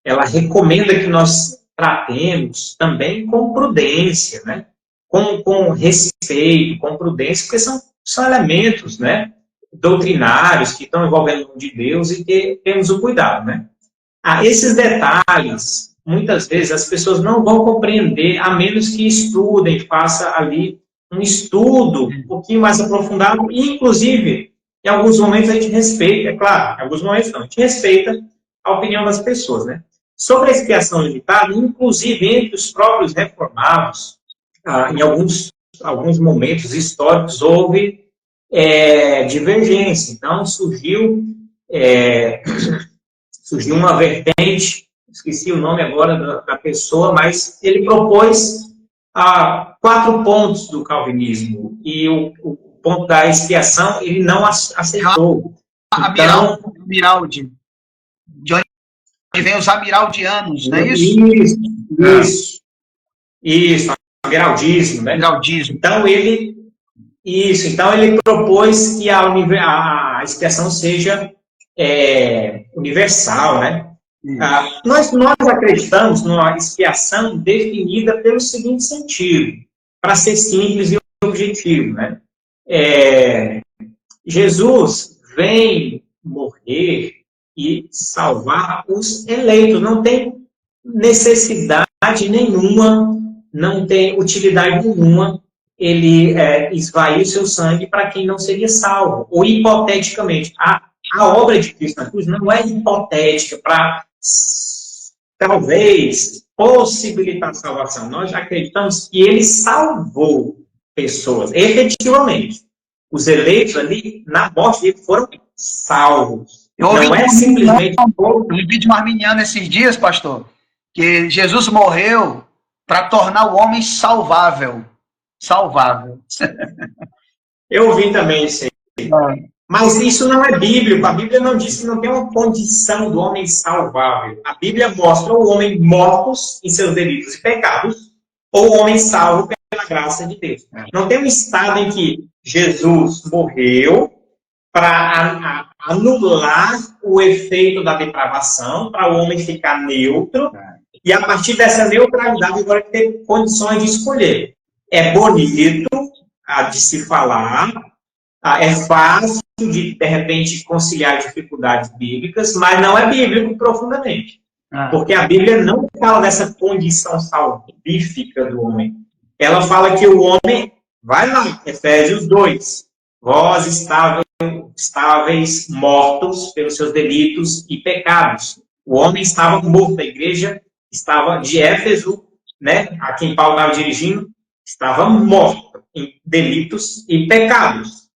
ela recomenda que nós tratemos também com prudência, né? Com respeito, com prudência, porque são elementos, né, doutrinários que estão envolvendo o nome de Deus e que temos o cuidado, né? Esses detalhes, muitas vezes, as pessoas não vão compreender, a menos que estudem, façam ali um estudo um pouquinho mais aprofundado, e, inclusive, em alguns momentos a gente respeita, é claro, em alguns momentos não, a gente respeita a opinião das pessoas, né? Sobre a expiação limitada, inclusive entre os próprios reformados, em alguns momentos históricos houve divergência. Então, surgiu uma vertente, esqueci o nome agora da pessoa, mas ele propôs 4 pontos do calvinismo, e o ponto da expiação ele não aceitou. Então, Amiraldi, de onde vem os amiraldianos, não é isso? Isso, amiraldismo, né? Amiraldismo. Então, ele propôs que a expiação seja universal, né? Nós acreditamos numa expiação definida pelo seguinte sentido, para ser simples e objetivo, né? Jesus vem morrer e salvar os eleitos. Não tem necessidade nenhuma, não tem utilidade nenhuma ele esvair o seu sangue para quem não seria salvo. Ou, hipoteticamente, a obra de Cristo na cruz não é hipotética para, talvez, possibilitar a salvação. Nós acreditamos que ele salvou pessoas, efetivamente. Os eleitos ali, na morte dele, foram salvos. Não é simplesmente... Eu vi de um arminiano esses dias, pastor, que Jesus morreu para tornar o homem salvável. Eu ouvi também isso aí. Mas isso não é bíblico. A Bíblia não diz que não tem uma condição do homem salvável. A Bíblia mostra o homem mortos em seus delitos e pecados, ou o homem salvo pela graça de Deus. Não tem um estado em que Jesus morreu para anular o efeito da depravação, para o homem ficar neutro, e a partir dessa neutralidade agora ele tem condições de escolher. É bonito de se falar, é fácil de repente, conciliar dificuldades bíblicas, mas não é bíblico profundamente. Porque a Bíblia não fala dessa condição salvífica do homem. Ela fala que o homem, vai lá, Efésios 2, vós estáveis mortos pelos seus delitos e pecados. O homem estava morto, a igreja estava de Éfeso, né, a quem Paulo estava dirigindo, estava morto em delitos e pecados.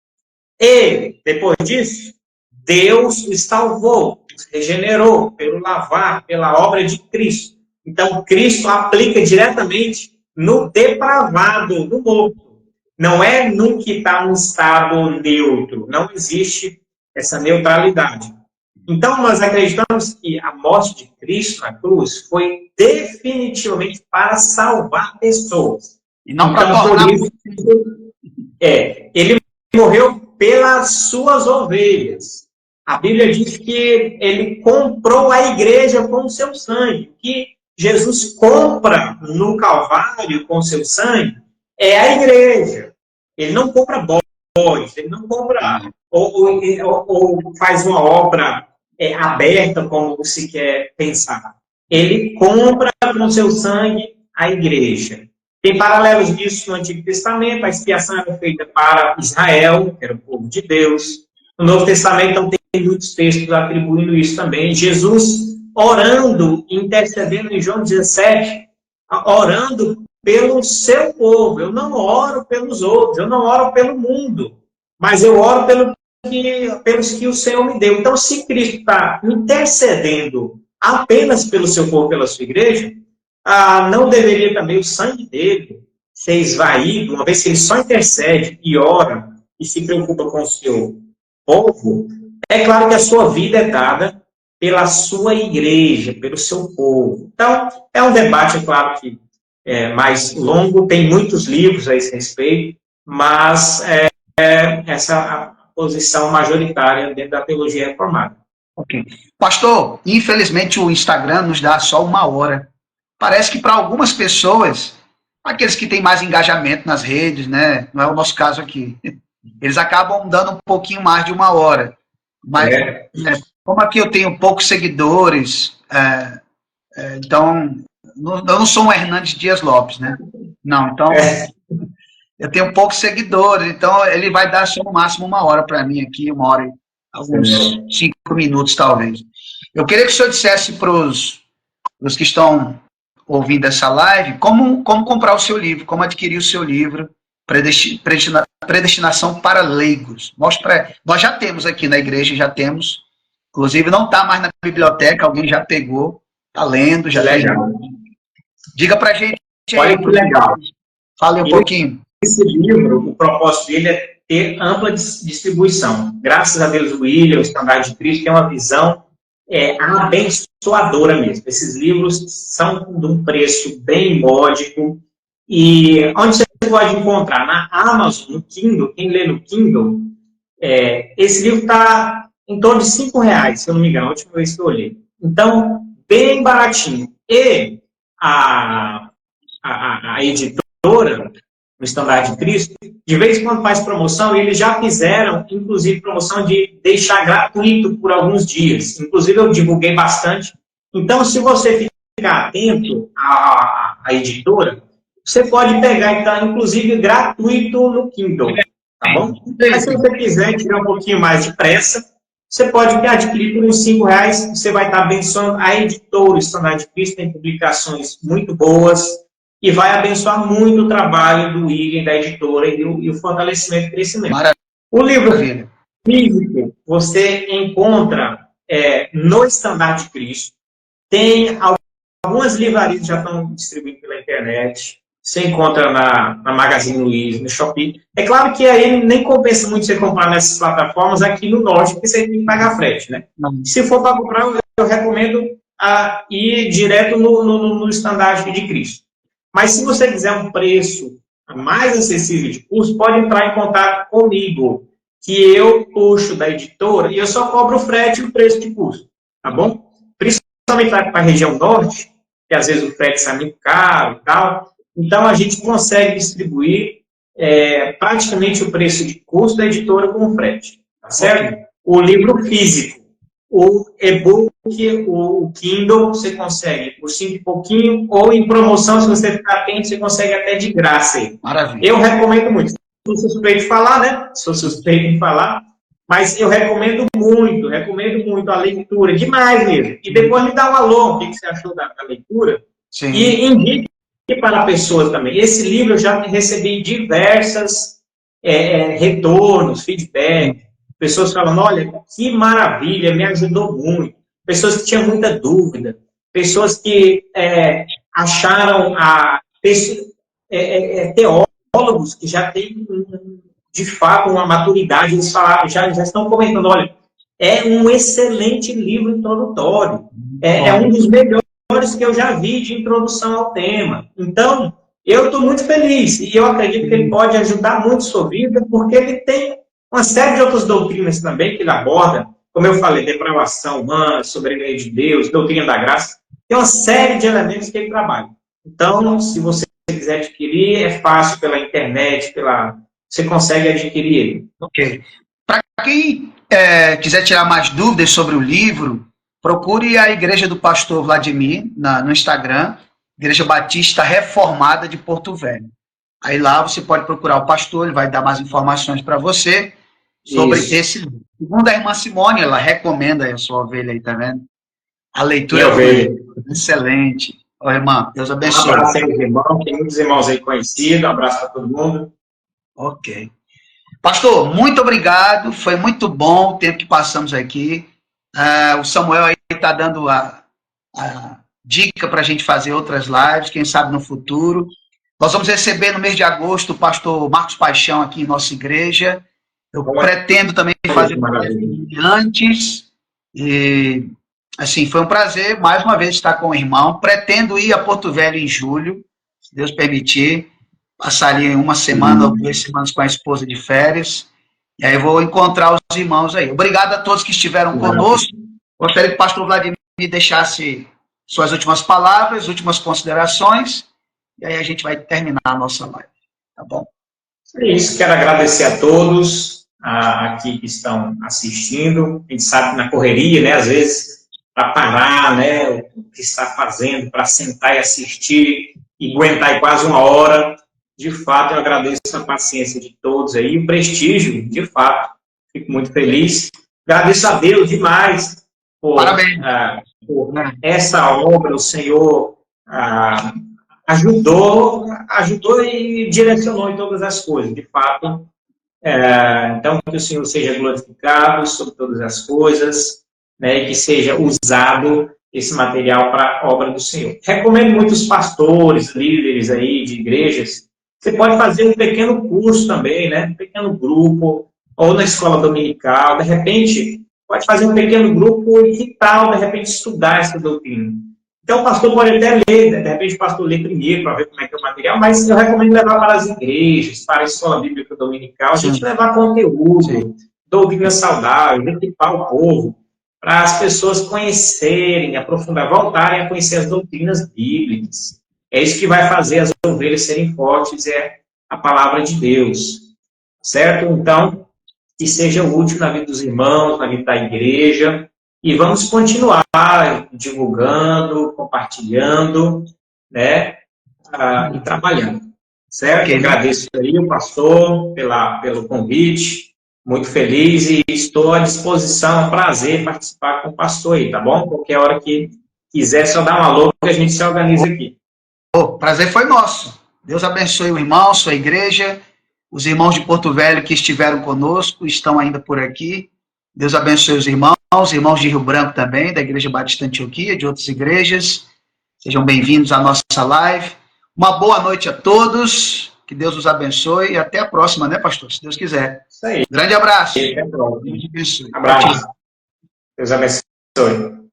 E, depois disso, Deus os salvou, os regenerou pelo lavar, pela obra de Cristo. Então, Cristo aplica diretamente no depravado, no morto. Não é no que está num estado neutro. Não existe essa neutralidade. Então, nós acreditamos que a morte de Cristo na cruz foi definitivamente para salvar pessoas. E não para tornar... Ele morreu pelas suas ovelhas. A Bíblia diz que ele comprou a igreja com o seu sangue. O que Jesus compra no Calvário com o seu sangue é a igreja. Ele não compra bodes, ele não compra ou faz uma obra aberta, como se quer pensar. Ele compra com o seu sangue a igreja. Tem paralelos disso no Antigo Testamento, a expiação era feita para Israel, que era o povo de Deus. No Novo Testamento, então, tem muitos textos atribuindo isso também. Jesus orando, intercedendo em João 17, orando pelo seu povo. Eu não oro pelos outros, eu não oro pelo mundo, mas eu oro pelos que o Senhor me deu. Então, se Cristo está intercedendo apenas pelo seu povo, pela sua igreja, não deveria também o sangue dele ser esvaído, uma vez que ele só intercede e ora e se preocupa com o seu povo? É claro que a sua vida é dada pela sua igreja, pelo seu povo. Então, é um debate, é claro que é mais longo, tem muitos livros a esse respeito, mas essa a posição majoritária dentro da teologia reformada. Ok. Pastor, infelizmente o Instagram nos dá só 1 hora. Parece que para algumas pessoas, aqueles que têm mais engajamento nas redes, né, não é o nosso caso aqui, eles acabam dando um pouquinho mais de 1 hora. Mas, como aqui eu tenho poucos seguidores, então, eu não sou um Hernandes Dias Lopes, né? Não, então, eu tenho poucos seguidores, então ele vai dar só no máximo 1 hora para mim aqui, 1 hora e alguns 5 minutos, talvez. Eu queria que o senhor dissesse para os que estão ouvindo essa live, como comprar o seu livro, como adquirir o seu livro, Predestinação para Leigos. Nós já temos aqui na igreja, já temos, inclusive não está mais na biblioteca, alguém já pegou, está lendo, já legal. Diga para a gente aí. Olha que legal. Fale um pouquinho. Esse livro, o propósito dele é ter ampla distribuição. Graças a Deus, o William, o Estandarte de Cristo, tem uma visão abençoadora mesmo. Esses livros são de um preço bem módico. E onde você pode encontrar? Na Amazon, no Kindle, quem lê no Kindle, esse livro está em torno de R$5, se eu não me engano, a última vez que eu olhei. Então, bem baratinho. E a editora, o Estandarte de Cristo, de vez em quando faz promoção, e eles já fizeram, inclusive, promoção de deixar gratuito por alguns dias. Inclusive, eu divulguei bastante. Então, se você ficar atento à editora, você pode pegar, então, inclusive, gratuito no Kindle, tá bom? Mas se você quiser tirar um pouquinho mais de pressa, você pode adquirir por uns R$5, você vai estar abençoando a editora Estandarte de Cristo, tem publicações muito boas, e vai abençoar muito o trabalho do William, da editora, e o fortalecimento e crescimento. Maravilha. O livro físico, você encontra no Estandarte de Cristo, tem algumas livrarias que já estão distribuindo pela internet, você encontra na Magazine Luiza, no Shopee. É claro que aí nem compensa muito você comprar nessas plataformas aqui no norte, porque você tem que pagar frete, né? Se for para comprar, eu recomendo ir direto no Estandarte de Cristo. Mas se você quiser um preço mais acessível de custo, pode entrar em contato comigo, que eu puxo da editora e eu só cobro o frete e o preço de custo, tá bom? Principalmente para a região norte, que às vezes o frete sai muito caro e tal. Então, a gente consegue distribuir praticamente o preço de custo da editora com o frete, tá certo? O livro físico, o e-book, o Kindle, você consegue por 5 e pouquinho, ou em promoção, se você ficar atento, você consegue até de graça aí. Maravilha. Eu recomendo muito. Sou suspeito de falar, né? Sou suspeito de falar, mas eu recomendo muito a leitura, demais mesmo. E depois me dá um alô, o que você achou da leitura? Sim. E indique para pessoas também. Esse livro eu já recebi diversas retornos, feedback. Pessoas falando, olha, que maravilha, me ajudou muito. Pessoas que tinham muita dúvida. Pessoas que acharam teólogos que já têm, de fato, uma maturidade. Eles falaram, já estão comentando, olha, é um excelente livro introdutório. É um dos melhores que eu já vi de introdução ao tema. Então, eu estou muito feliz. E eu acredito que ele pode ajudar muito a sua vida, porque ele tem uma série de outras doutrinas também que ele aborda, como eu falei, depravação humana, soberania de Deus, doutrina da graça. Tem uma série de elementos que ele trabalha. Então, se você quiser adquirir, é fácil pela internet, você consegue adquirir ele. Ok. Para quem quiser tirar mais dúvidas sobre o livro, procure a Igreja do Pastor Vladimir no Instagram. Igreja Batista Reformada de Porto Velho. Aí lá você pode procurar o pastor, ele vai dar mais informações para você sobre esse livro. Segundo a irmã Simone, ela recomenda a sua ovelha aí, tá vendo? A leitura foi excelente. Ô, irmã, Deus abençoe. Um abraço aí, irmão. Tem muitos irmãos aí conhecidos. Um abraço para todo mundo. Ok. Pastor, muito obrigado. Foi muito bom o tempo que passamos aqui. O Samuel aí está dando a dica para a gente fazer outras lives, quem sabe no futuro. Nós vamos receber no mês de agosto o pastor Marcos Paixão aqui em nossa igreja. Eu pretendo também fazer antes. E, assim, foi um prazer, mais uma vez, estar com o irmão. Pretendo ir a Porto Velho em julho, se Deus permitir. Passar ali uma semana ou 2 semanas com a esposa de férias. E aí vou encontrar os irmãos aí. Obrigado a todos que estiveram conosco. Gostaria que o pastor Vladimir me deixasse suas últimas palavras, últimas considerações. E aí a gente vai terminar a nossa live. Tá bom? É isso. Quero agradecer a todos aqui que estão assistindo. A gente sabe que na correria, né, às vezes, para parar, né, o que está fazendo, para sentar e assistir e aguentar aí quase 1 hora. De fato, eu agradeço a paciência de todos aí, o prestígio, de fato. Fico muito feliz. Agradeço a Deus demais por essa obra. O Senhor ajudou e direcionou em todas as coisas, de fato. Então, que o Senhor seja glorificado sobre todas as coisas, né, e que seja usado esse material para a obra do Senhor. Recomendo muitos pastores, líderes aí de igrejas. Você pode fazer um pequeno curso também, né? Um pequeno grupo, ou na escola dominical, de repente, pode fazer um pequeno grupo e que tal, de repente, estudar essa doutrina. Então, o pastor pode até ler, de repente o pastor lê primeiro para ver como é que é o material, mas eu recomendo levar para as igrejas, para a escola bíblica dominical, a gente levar conteúdo, doutrina saudável, equipar o povo, para as pessoas conhecerem, aprofundar, voltarem a conhecer as doutrinas bíblicas. É isso que vai fazer as ovelhas serem fortes, é a palavra de Deus. Certo? Então, que seja útil na vida dos irmãos, na vida da igreja, e vamos continuar divulgando, compartilhando, né, e trabalhando. Certo? Agradeço aí o pastor pelo convite, muito feliz e estou à disposição, é um prazer participar com o pastor aí, tá bom? Qualquer hora que quiser, só dar um alô que a gente se organiza aqui. O prazer foi nosso. Deus abençoe o irmão, sua igreja, os irmãos de Porto Velho que estiveram conosco, estão ainda por aqui. Deus abençoe os irmãos de Rio Branco também, da Igreja Batista Antioquia, de outras igrejas. Sejam bem-vindos à nossa live. Uma boa noite a todos, que Deus os abençoe e até a próxima, né, pastor? Se Deus quiser. Isso aí. Grande abraço. Até a próxima. Deus abençoe. Abraço. Deus abençoe.